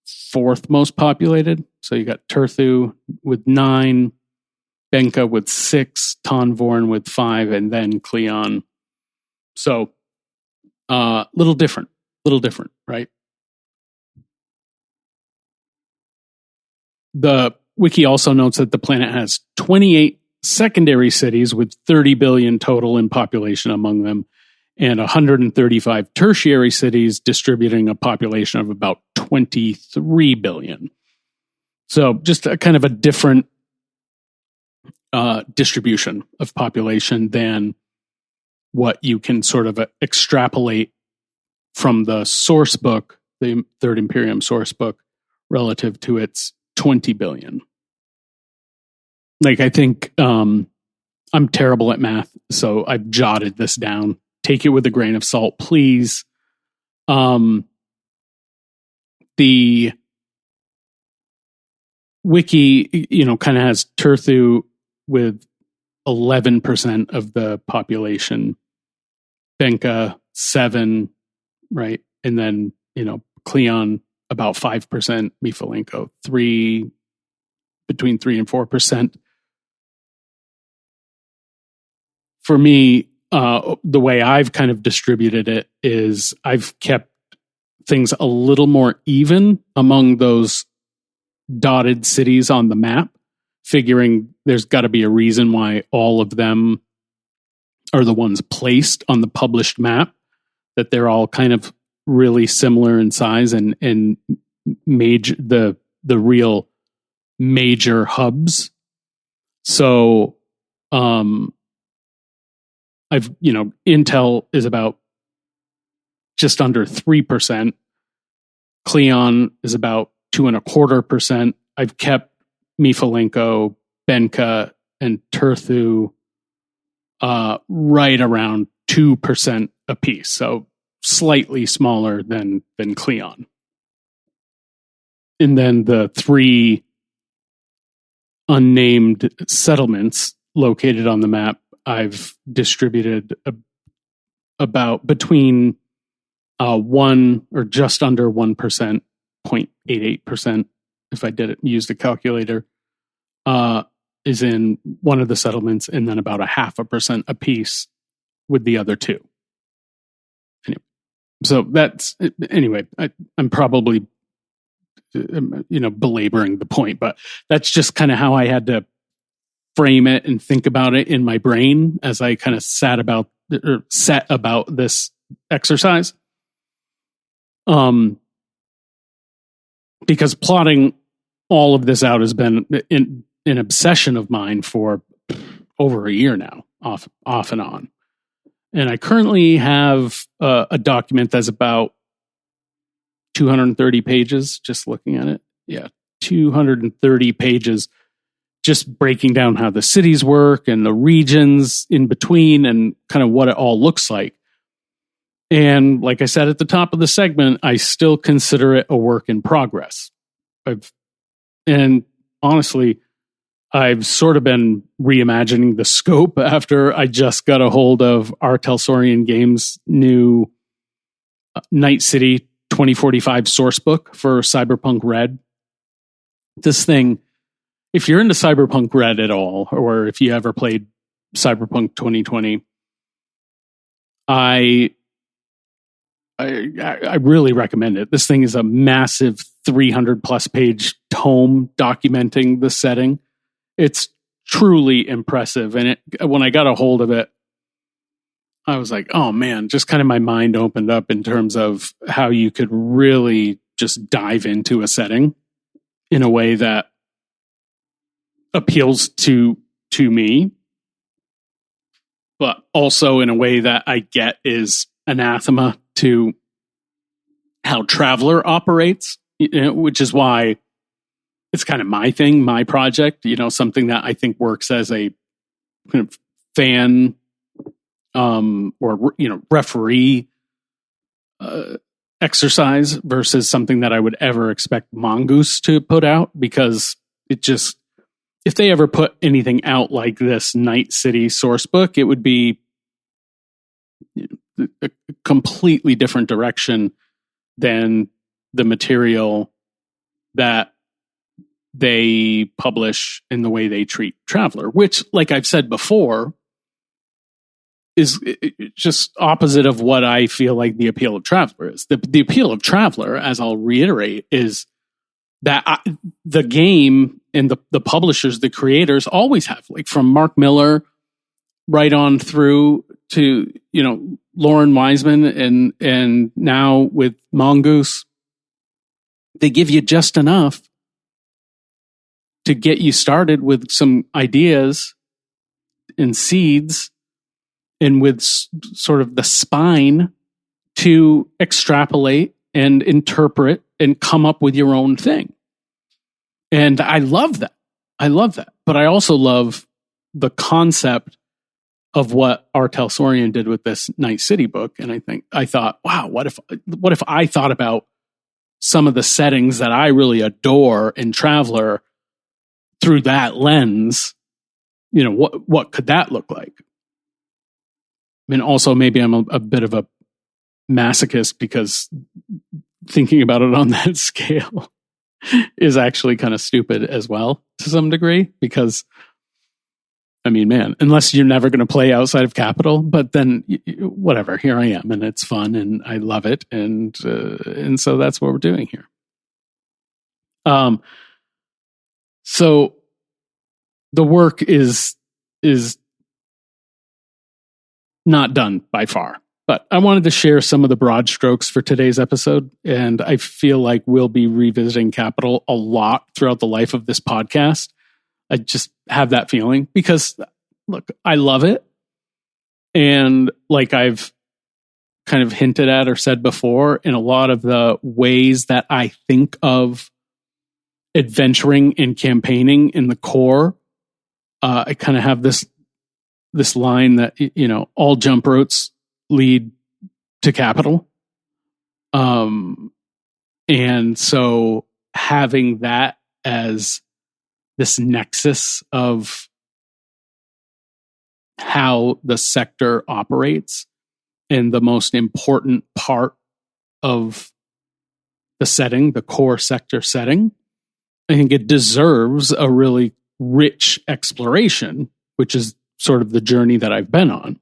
4th most populated. So you got Turthu with 9, Benka with 6, Tonvorn with 5, and then Cleon. So, little different, right? The wiki also notes that the planet has 28 secondary cities with 30 billion total in population among them, and 135 tertiary cities distributing a population of about 23 billion. So, just a kind of a different distribution of population than what you can sort of extrapolate from the source book, the Third Imperium Sourcebook, relative to its 20 billion. Like, I think I'm terrible at math, so I've jotted this down. Take it with a grain of salt, please. The wiki, kind of has Turthu with 11% of the population, Benka 7%, right? And then, Cleon about 5%, Mifalenko between 3 and 4%. For me, the way I've kind of distributed it is I've kept things a little more even among those dotted cities on the map, figuring there's got to be a reason why all of them are the ones placed on the published map, that they're all kind of really similar in size and major, the real major hubs. So Intel is about just under 3%. Cleon is about 2.25%. I've kept Mifalenko, Benka, and Turthu right around 2% apiece, so slightly smaller than Cleon. And then the 3 unnamed settlements located on the map, I've distributed about between 1 or just under 1%, 0.88%, if I used a calculator, is in one of the settlements, and then about 0.5% apiece with the other 2. Anyway, so that's anyway. I'm probably belaboring the point, but that's just kind of how I had to frame it and think about it in my brain as I kind of set about this exercise. Because plotting all of this out has been an obsession of mine for over a year now, off and on. And I currently have a document that's about 230 pages, just looking at it. Yeah, 230 pages, just breaking down how the cities work and the regions in between and kind of what it all looks like. And like I said at the top of the segment, I still consider it a work in progress. And honestly, I've sort of been reimagining the scope after I just got a hold of R. Telsorian Games' new Night City 2045 sourcebook for Cyberpunk Red. This thing, if you're into Cyberpunk Red at all, or if you ever played Cyberpunk 2020, I really recommend it. This thing is a massive 300 plus page tome documenting the setting. It's truly impressive. And when I got a hold of it, I was like, oh man, just kind of my mind opened up in terms of how you could really just dive into a setting in a way that appeals to me, but also in a way that I get is anathema to how Traveller operates, which is why it's kind of my thing, my project, something that I think works as a kind of fan or referee exercise versus something that I would ever expect Mongoose to put out, because it just, if they ever put anything out like this Night City sourcebook, it would be a completely different direction than the material that they publish in the way they treat Traveller, which, like I've said before, is just opposite of what I feel like the appeal of Traveller is. The appeal of Traveller, as I'll reiterate, is that the game and the publishers, the creators, always have, like from Mark Miller right on through to Lauren Wiseman and now with Mongoose, they give you just enough to get you started with some ideas and seeds, and with sort of the spine to extrapolate and interpret and come up with your own thing. And I love that. But I also love the concept of what R. Telsorian did with this Night City book. And I thought, wow, what if I thought about some of the settings that I really adore in Traveller through that lens? What could that look like? I mean, also maybe I'm a bit of a masochist, because thinking about it on that scale is actually kind of stupid as well to some degree, because I mean, man, unless you're never going to play outside of Capital, but then whatever, here I am, and it's fun and I love it. And so that's what we're doing here. So the work is not done by far, but I wanted to share some of the broad strokes for today's episode. And I feel like we'll be revisiting Capital a lot throughout the life of this podcast. I just have that feeling because, look, I love it. And like I've kind of hinted at or said before, in a lot of the ways that I think of adventuring and campaigning in the core, I kind of have this line that, all jump routes lead to capital. And so having that as this nexus of how the sector operates and the most important part of the setting, the core sector setting, I think it deserves a really rich exploration, which is sort of the journey that I've been on.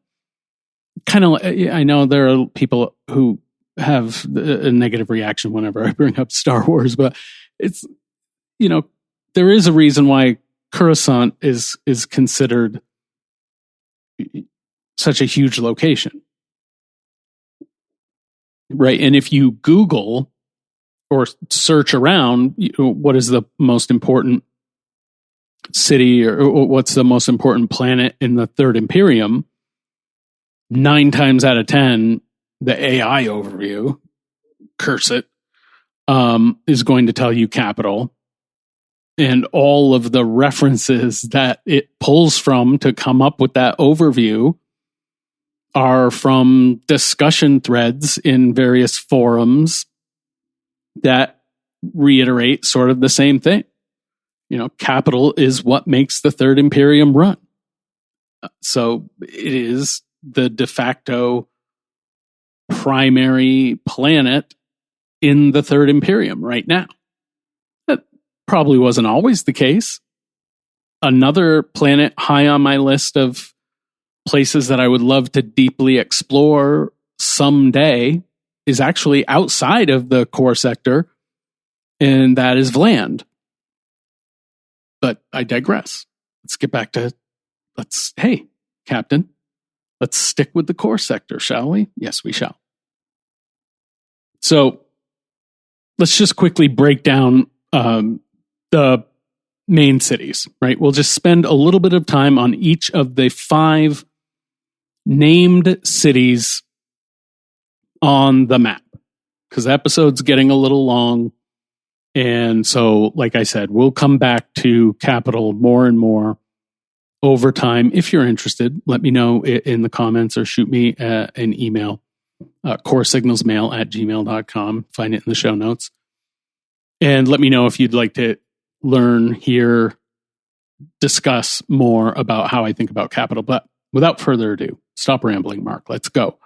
Kind of, I know there are people who have a negative reaction whenever I bring up Star Wars, but it's, there is a reason why Coruscant is considered such a huge location, right? And if you Google or search around, what is the most important city or what's the most important planet in the Third Imperium, 9 times out of 10, the AI overview, curse it, is going to tell you capital. And all of the references that it pulls from to come up with that overview are from discussion threads in various forums that reiterate sort of the same thing. Capital is what makes the Third Imperium run. So it is the de facto primary planet in the Third Imperium right now. That probably wasn't always the case. Another planet high on my list of places that I would love to deeply explore someday is actually outside of the core sector, and that is Vland. But I digress. Let's get back to, hey, Captain, let's stick with the core sector, shall we? Yes, we shall. So let's just quickly break down the main cities, right? We'll just spend a little bit of time on each of the 5 named cities on the map, because the episode's getting a little long. And so, like I said, we'll come back to capital more and more over time. If you're interested, let me know in the comments or shoot me an email, coresignalsmail@gmail.com. Find it in the show notes. And let me know if you'd like to learn, hear, discuss more about how I think about capital. But without further ado, stop rambling, Mark. Let's go.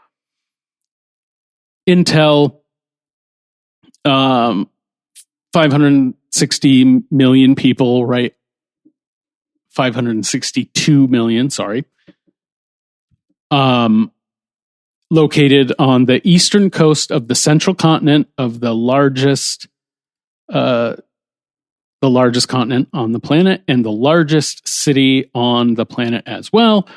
Intel, 560 million people, right? 562 million, sorry. Located on the eastern coast of the central continent of the largest continent on the planet and the largest city on the planet as well.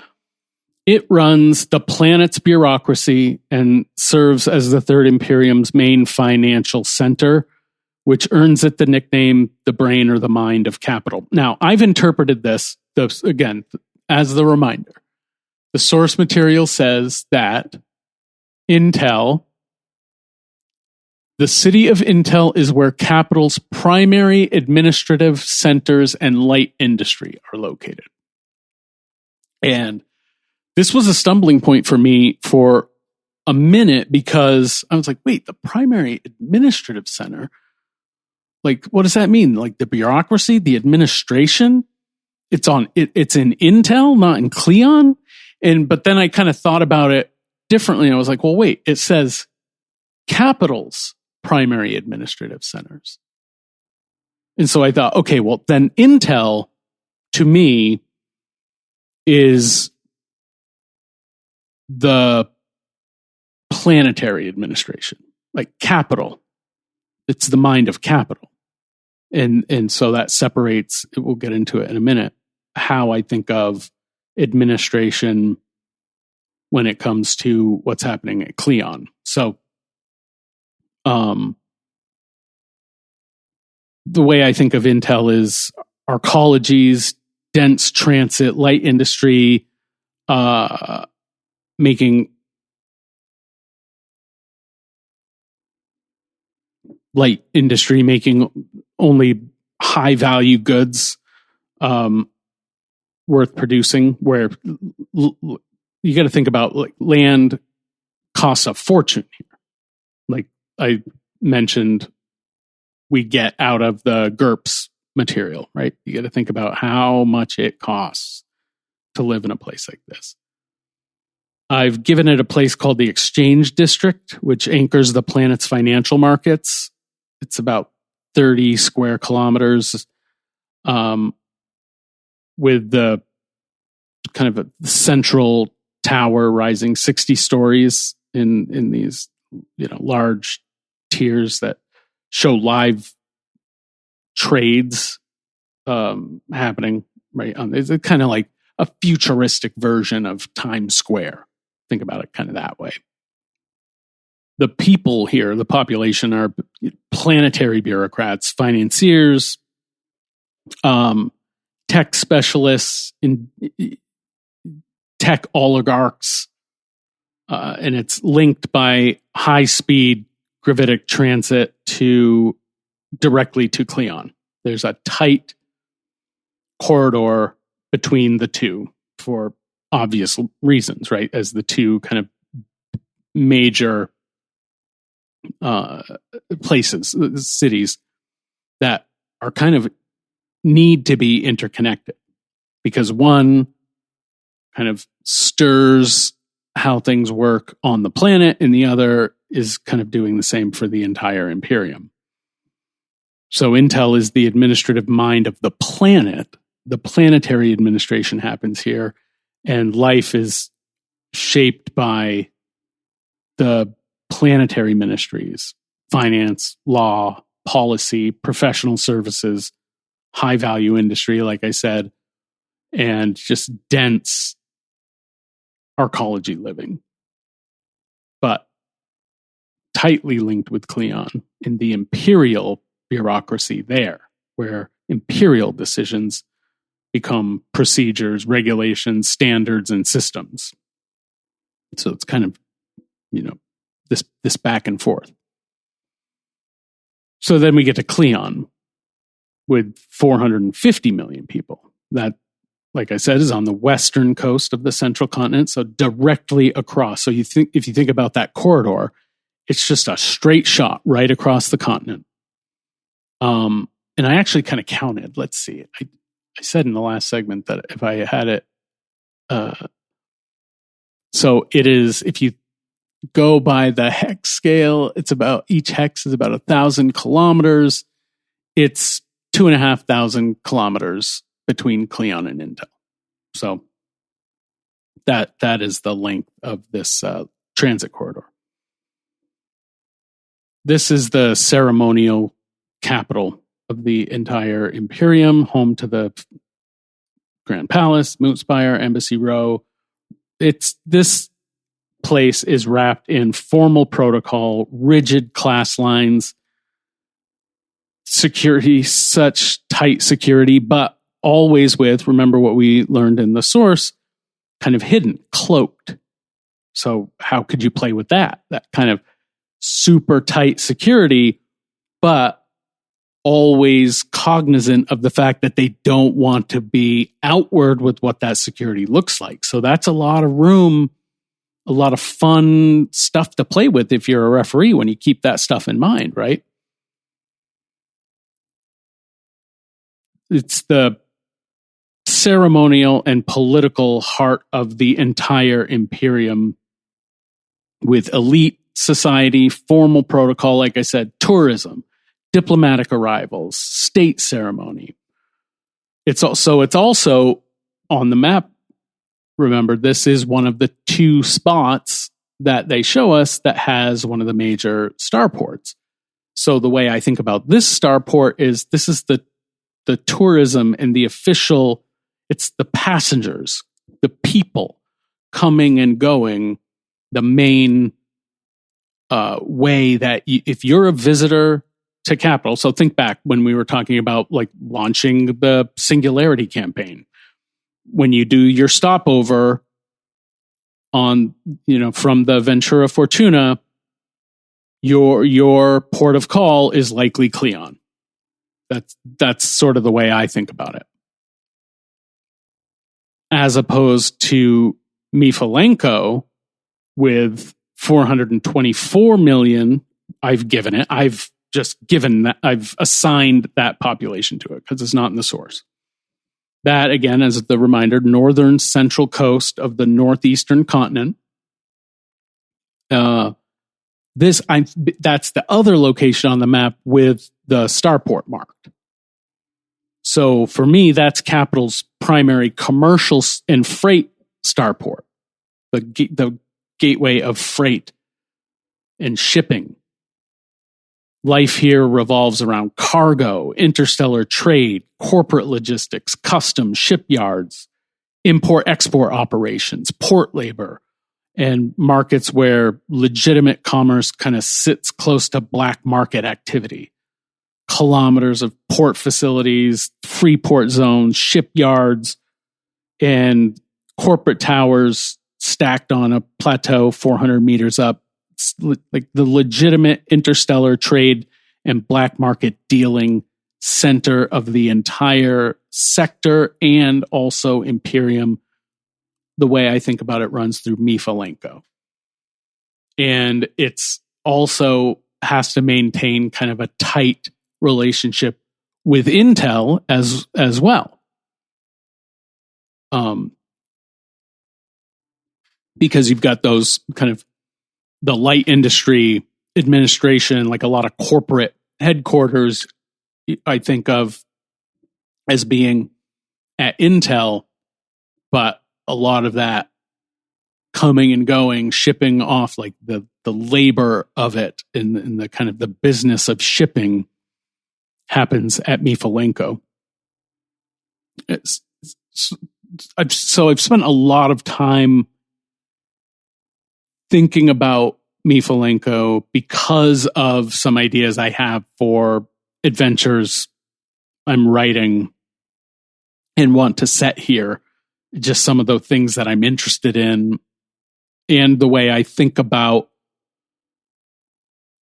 It runs the planet's bureaucracy and serves as the Third Imperium's main financial center, which earns it the nickname the brain or the mind of capital. Now, I've interpreted this, again, as the reminder. The source material says that the city of Intel is where capital's primary administrative centers and light industry are located. And this was a stumbling point for me for a minute, because I was like, wait, the primary administrative center? Like, what does that mean? Like the bureaucracy, the administration? It's in Intel, not in Cleon? But then I kind of thought about it differently. I was like, well, wait, it says capital's primary administrative centers. And so I thought, okay, well, then Intel, to me, is the planetary administration, like capital. It's the mind of capital. And so that separates, we'll get into it in a minute, how I think of administration when it comes to what's happening at Cleon. So the way I think of Intel is arcologies, dense transit, light industry, making only high value goods worth producing, where you got to think about like land costs a fortune here. Like I mentioned, we get out of the GURPS material, right? You got to think about how much it costs to live in a place like this. I've given it a place called the Exchange District, which anchors the planet's financial markets. It's about 30 square kilometers, with the kind of a central tower rising 60 stories in these, large tiers that show live trades happening right on. It's kind of like a futuristic version of Times Square. Think about it kind of that way. The people here, the population, are planetary bureaucrats, financiers, tech specialists, tech oligarchs, and it's linked by high-speed gravitic transit directly to Cleon. There's a tight corridor between the two for obvious reasons, right? As the two kind of major places, cities that are kind of need to be interconnected, because one kind of stirs how things work on the planet, and the other is kind of doing the same for the entire Imperium. So Intel is the administrative mind of the planet. The planetary administration happens here, and life is shaped by the planetary ministries: finance, law, policy, professional services, high value industry, like I said, and just dense arcology living. But tightly linked with Cleon in the imperial bureaucracy there, where imperial decisions become procedures, regulations, standards, and systems. So it's kind of, this back and forth. So then we get to Cleon with 450 million people. That, like I said, is on the western coast of the central continent, so directly across. So if you think about that corridor, it's just a straight shot right across the continent. And I actually kind of counted. Let's see. I said in the last segment that if I had it, so it is, if you go by the hex scale, each hex is about 1,000 kilometers. It's 2,500 kilometers between Cleon and Intel. So that is the length of this transit corridor. This is the ceremonial capital of the entire Imperium, home to the Grand Palace, Moot Spire, Embassy Row. This place is wrapped in formal protocol, rigid class lines, security, such tight security, but always with, remember what we learned in the source, kind of hidden, cloaked. So how could you play with that? That kind of super tight security, but always cognizant of the fact that they don't want to be outward with what that security looks like. So that's a lot of room, a lot of fun stuff to play with if you're a referee when you keep that stuff in mind, right? It's the ceremonial and political heart of the entire Imperium, with elite society, formal protocol, like I said, tourism, diplomatic arrivals, state ceremony. It's also on the map. Remember, this is one of the two spots that they show us that has one of the major starports. So the way I think about this starport is this is the tourism and the official, it's the passengers, the people coming and going, the main way that if you're a visitor to Capital, so think back when we were talking about like launching the Singularity campaign. When you do your stopover on, from the Ventura Fortuna, your port of call is likely Cleon. That's sort of the way I think about it. As opposed to Mifalenko with 424 million. I've given it. I've assigned that population to it because it's not in the source. That, again, as the reminder, northern central coast of the northeastern continent. That's the other location on the map with the starport marked. So for me, that's Capital's primary commercial and freight starport, the gateway of freight and shipping. Life here revolves around cargo, interstellar trade, corporate logistics, customs, shipyards, import-export operations, port labor, and markets where legitimate commerce kind of sits close to black market activity. Kilometers of port facilities, free port zones, shipyards, and corporate towers stacked on a plateau 400 meters up. It's like the legitimate interstellar trade and black market dealing center of the entire sector, and also Imperium. The way I think about it runs through Mifalenko. And it's also has to maintain kind of a tight relationship with Intel as well. Because you've got those kind of the light industry administration, like a lot of corporate headquarters, I think of as being at Intel, but a lot of that coming and going, shipping off, like the labor of it and the kind of the business of shipping happens at Mifalenko. So I've spent a lot of time thinking about Mifalenko because of some ideas I have for adventures I'm writing and want to set here. Just some of the things that I'm interested in and the way I think about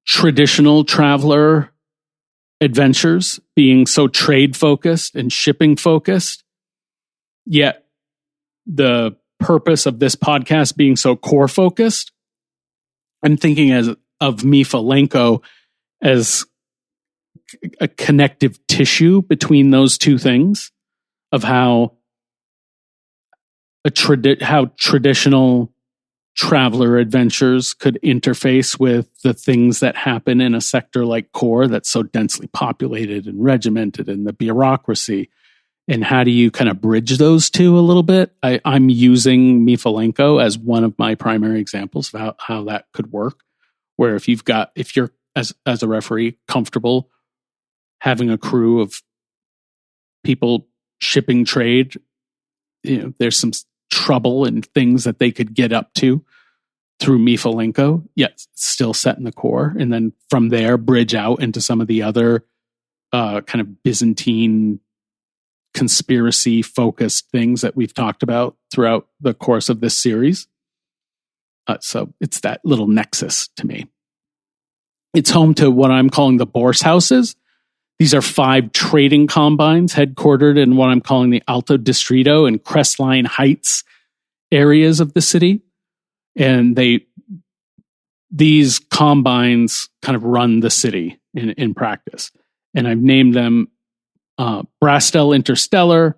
traditional traveler adventures being so trade focused and shipping focused, yet the purpose of this podcast being so core focused. I'm thinking of Mifalenko as a connective tissue between those two things, of how traditional traveler adventures could interface with the things that happen in a sector like core that's so densely populated and regimented, and the bureaucracy. And how do you kind of bridge those two a little bit? I'm using Mifalenko as one of my primary examples of how that could work. Where if you're as a referee comfortable having a crew of people shipping trade, there's some trouble and things that they could get up to through Mifalenko, yet still set in the core, and then from there bridge out into some of the other kind of Byzantine conspiracy focused things that we've talked about throughout the course of this series. So it's that little nexus to me. It's home to what I'm calling the Bourse houses. These are 5 trading combines headquartered in what I'm calling the Alto Distrito and Crestline Heights areas of the city. And these combines kind of run the city in practice. And I've named them Brastel Interstellar,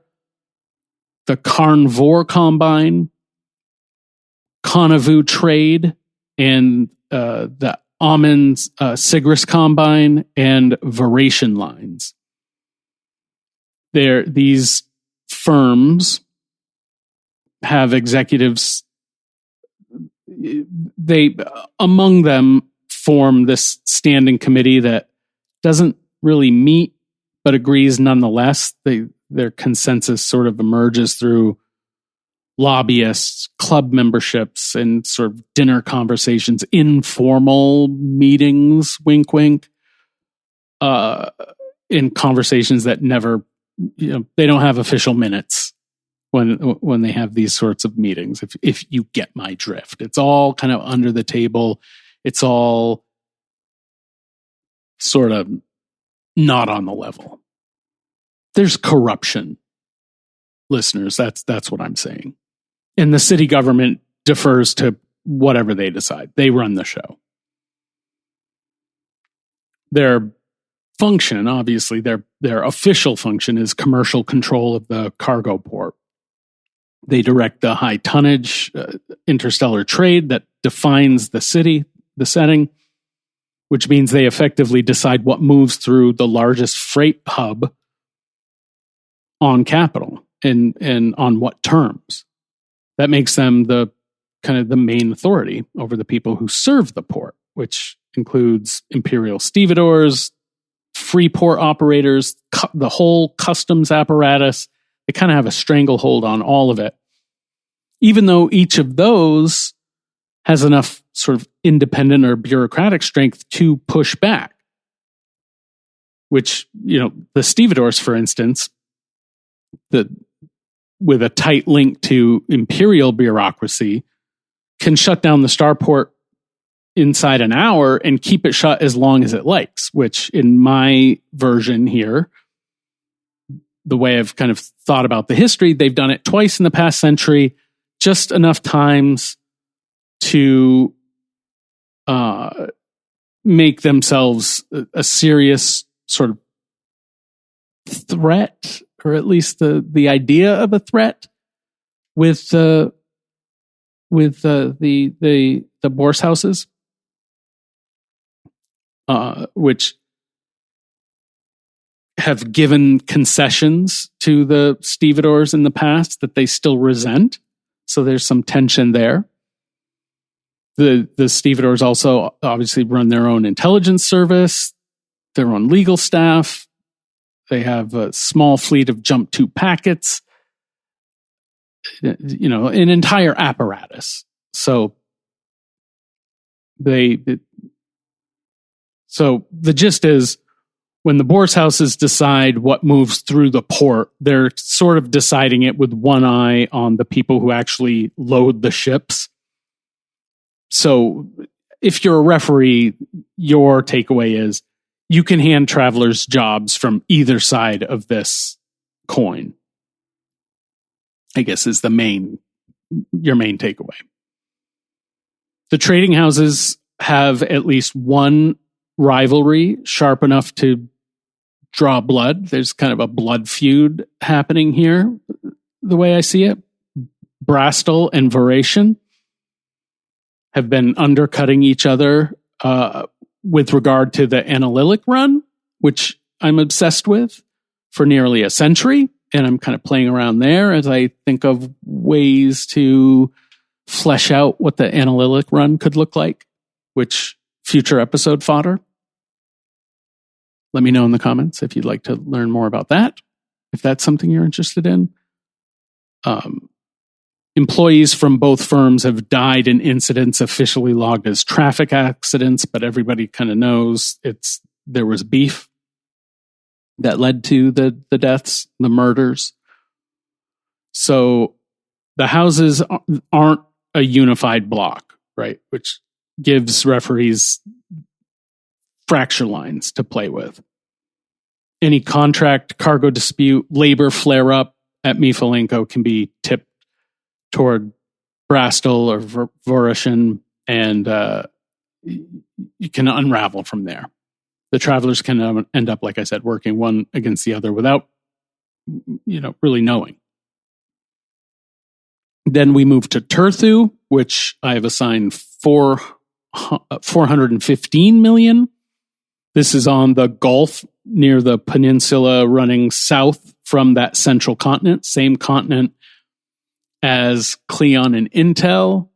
the Carnivore Combine, Conavu Trade, and the Amens Sigris Combine, and Varation Lines. These firms have executives. They, among them, form this standing committee that doesn't really meet, but agrees nonetheless. Their consensus sort of emerges through lobbyists, club memberships, and sort of dinner conversations, informal meetings, wink, wink, in conversations that never, they don't have official minutes when they have these sorts of meetings. If you get my drift, it's all kind of under the table. It's all sort of not on the level. There's corruption, listeners. That's what I'm saying. And the city government defers to whatever they decide. They run the show. Their function, obviously, their official function is commercial control of the cargo port. They direct the high tonnage interstellar trade that defines the city, the setting, which means they effectively decide what moves through the largest freight hub on capital and on what terms. That makes them the kind of the main authority over the people who serve the port, which includes imperial stevedores, free port operators, the whole customs apparatus. They kind of have a stranglehold on all of it, even though each of those has enough sort of independent or bureaucratic strength to push back. Which, the stevedores, for instance, with a tight link to imperial bureaucracy, can shut down the starport inside an hour and keep it shut as long as it likes, which in my version here, the way I've kind of thought about the history, they've done it twice in the past century, just enough times to make themselves a serious sort of threat, or at least the idea of a threat with the Bourse houses, which have given concessions to the stevedores in the past that they still resent. So there's some tension there. The stevedores also obviously run their own intelligence service, their own legal staff. They have a small fleet of jump to packets, an entire apparatus. So the gist is, when the Bourse houses decide what moves through the port, they're sort of deciding it with one eye on the people who actually load the ships. So if you're a referee, your takeaway is you can hand travelers jobs from either side of this coin, I guess, is your main takeaway. The trading houses have at least one rivalry sharp enough to draw blood. There's kind of a blood feud happening here, the way I see it. Brastel and Voration have been undercutting each other with regard to the Analytic run, which I'm obsessed with for nearly a century. And I'm kind of playing around there as I think of ways to flesh out what the Analytic run could look like, which future episode fodder. Let me know in the comments if you'd like to learn more about that, if that's something you're interested in. Employees from both firms have died in incidents officially logged as traffic accidents, but everybody kind of knows there was beef that led to the deaths, the murders. So the houses aren't a unified block, right? Which gives referees fracture lines to play with. Any contract, cargo dispute, labor flare-up at Mifalenko can be tipped toward Brastel or Voration, and you can unravel from there. The travelers can end up, like I said, working one against the other without, really knowing. Then we move to Turthu, which I have assigned 415 million. This is on the Gulf near the peninsula running south from that central continent, same continent as Cleon and Intel,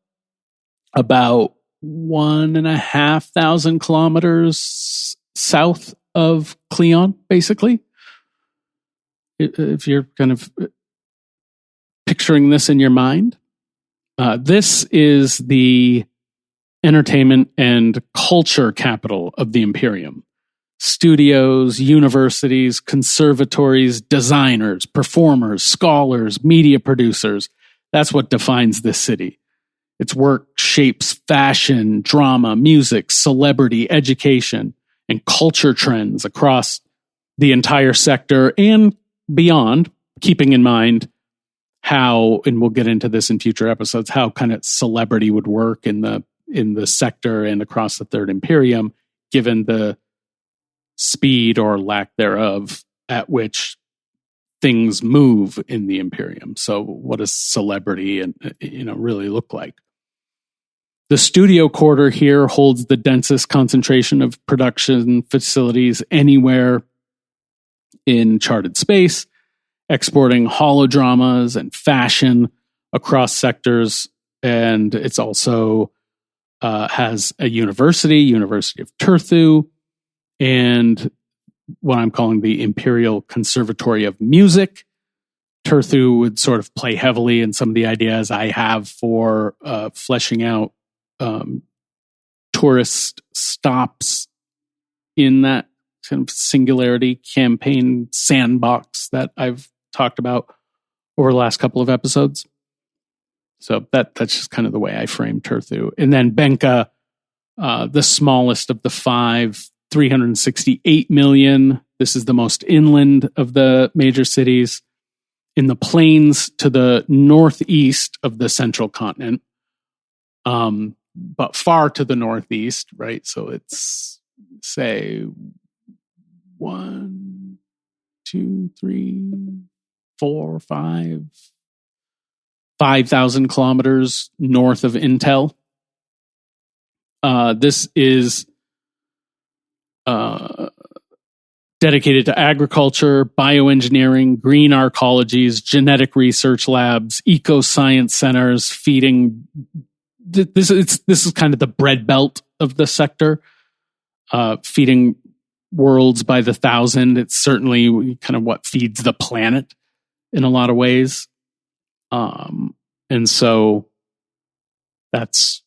about 1,500 kilometers south of Cleon, basically. If you're kind of picturing this in your mind. This is the entertainment and culture capital of the Imperium. Studios, universities, conservatories, designers, performers, scholars, media producers. That's what defines this city. Its work shapes fashion, drama, music, celebrity, education, and culture trends across the entire sector and beyond, keeping in mind how, and we'll get into this in future episodes, how kind of celebrity would work in the sector and across the Third Imperium, given the speed or lack thereof at which things move in the Imperium. So what does celebrity and really look like? The studio quarter here holds the densest concentration of production facilities anywhere in charted space, exporting holodramas and fashion across sectors. And it's also has a University of Turthu, and what I'm calling the Imperial Conservatory of Music. Turthu would sort of play heavily in some of the ideas I have for fleshing out tourist stops in that kind of singularity campaign sandbox that I've talked about over the last couple of episodes. So that's just kind of the way I frame Turthu. And then Benka, the smallest of the five, 368 million. This is the most inland of the major cities, in the plains to the northeast of the central continent, but far to the northeast, right? So it's, say, 1, 2, 3, 4, 5,000 kilometers north of Intel. This is dedicated to agriculture, bioengineering, green arcologies, genetic research labs, eco-science centers, feeding. This is kind of the bread belt of the sector, feeding worlds by the thousand. It's certainly kind of what feeds the planet in a lot of ways. And so that's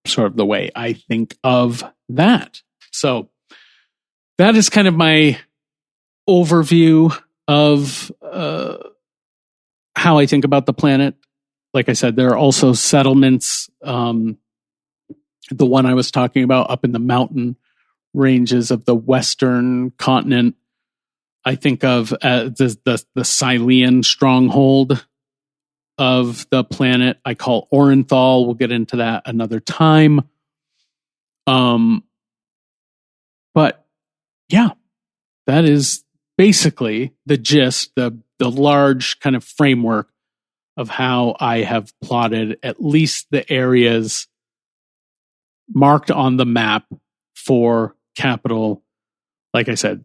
sort of the way I think of that. So that is kind of my overview of how I think about the planet. Like I said, there are also settlements. The one I was talking about up in the mountain ranges of the western continent, I think of the Silean stronghold of the planet. I call Orenthal. We'll get into that another time. But yeah, that is basically the gist, the large kind of framework of how I have plotted at least the areas marked on the map for capital. Like I said,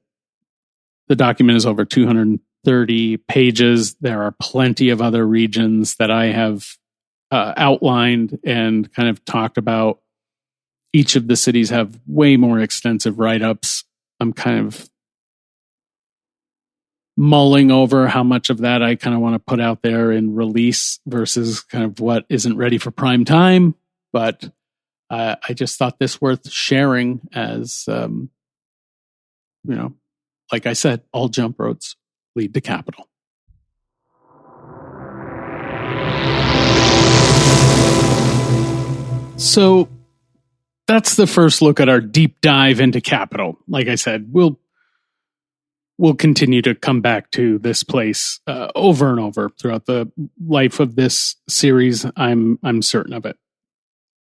the document is over 230 pages. There are plenty of other regions that I have outlined and kind of talked about. Each of the cities have way more extensive write-ups. I'm kind of mulling over how much of that I kind of want to put out there in release versus kind of what isn't ready for prime time. But I just thought this worth sharing as, like I said, all jump roads lead to capital. So that's the first look at our deep dive into capital. Like I said, we'll continue to come back to this place over and over throughout the life of this series. I'm certain of it.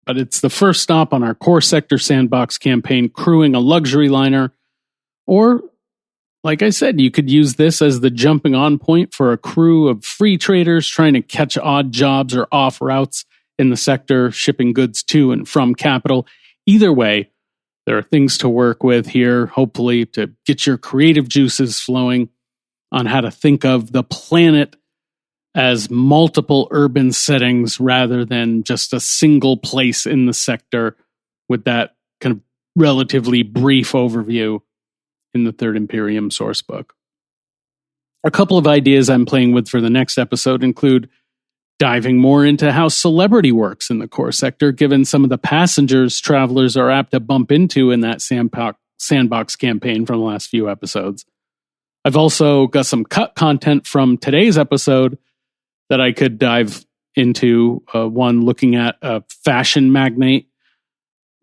But it's the first stop on our core sector sandbox campaign, crewing a luxury liner. Or, like I said, you could use this as the jumping on point for a crew of free traders trying to catch odd jobs or off routes in the sector, shipping goods to and from capital. Either way, there are things to work with here, hopefully, to get your creative juices flowing on how to think of the planet as multiple urban settings rather than just a single place in the sector, with that kind of relatively brief overview in the Third Imperium Sourcebook. A couple of ideas I'm playing with for the next episode include diving more into how celebrity works in the core sector, given some of the passengers travelers are apt to bump into in that sandbox campaign from the last few episodes. I've also got some cut content from today's episode that I could dive into. One looking at a fashion magnate,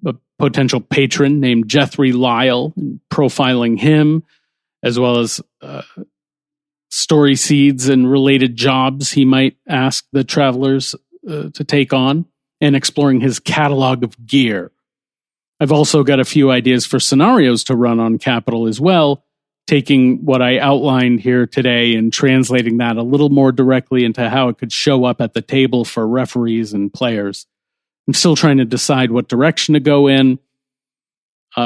a potential patron named Jeffrey Lyle, and profiling him, as well as story seeds and related jobs he might ask the travelers to take on, and exploring his catalog of gear. I've also got a few ideas for scenarios to run on Capital as well, taking what I outlined here today and translating that a little more directly into how it could show up at the table for referees and players. I'm still trying to decide what direction to go in.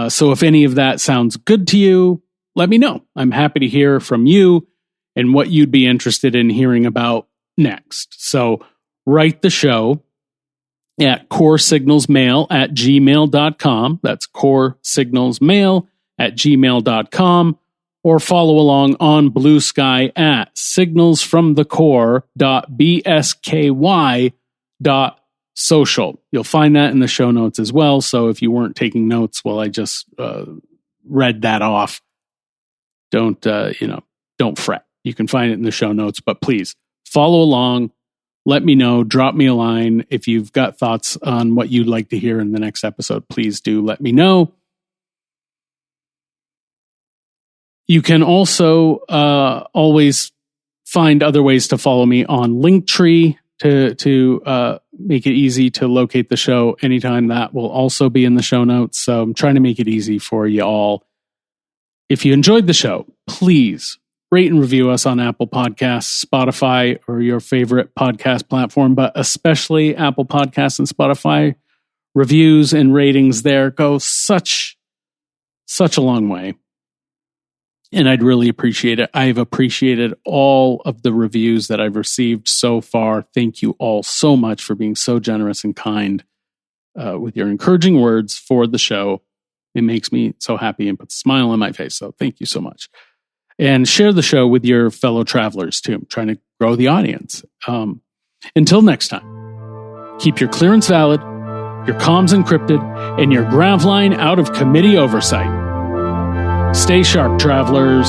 So if any of that sounds good to you, let me know. I'm happy to hear from you and what you'd be interested in hearing about next. So write the show at coresignalsmail@gmail.com. That's coresignalsmail@gmail.com. Or follow along on Blue Sky at signalsfromthecore.bsky.social. You'll find that in the show notes as well. So if you weren't taking notes while I just read that off, don't fret. You can find it in the show notes, but please follow along. Let me know. Drop me a line. If you've got thoughts on what you'd like to hear in the next episode, please do let me know. You can also always find other ways to follow me on Linktree to make it easy to locate the show anytime. That will also be in the show notes. So I'm trying to make it easy for you all. If you enjoyed the show, please rate and review us on Apple Podcasts, Spotify, or your favorite podcast platform, but especially Apple Podcasts and Spotify. Reviews and ratings there go such a long way. And I'd really appreciate it. I've appreciated all of the reviews that I've received so far. Thank you all so much for being so generous and kind with your encouraging words for the show. It makes me so happy and puts a smile on my face. So thank you so much. And share the show with your fellow travelers too. I'm trying to grow the audience. Until next time, keep your clearance valid, your comms encrypted, and your grav line out of committee oversight. Stay sharp, travelers.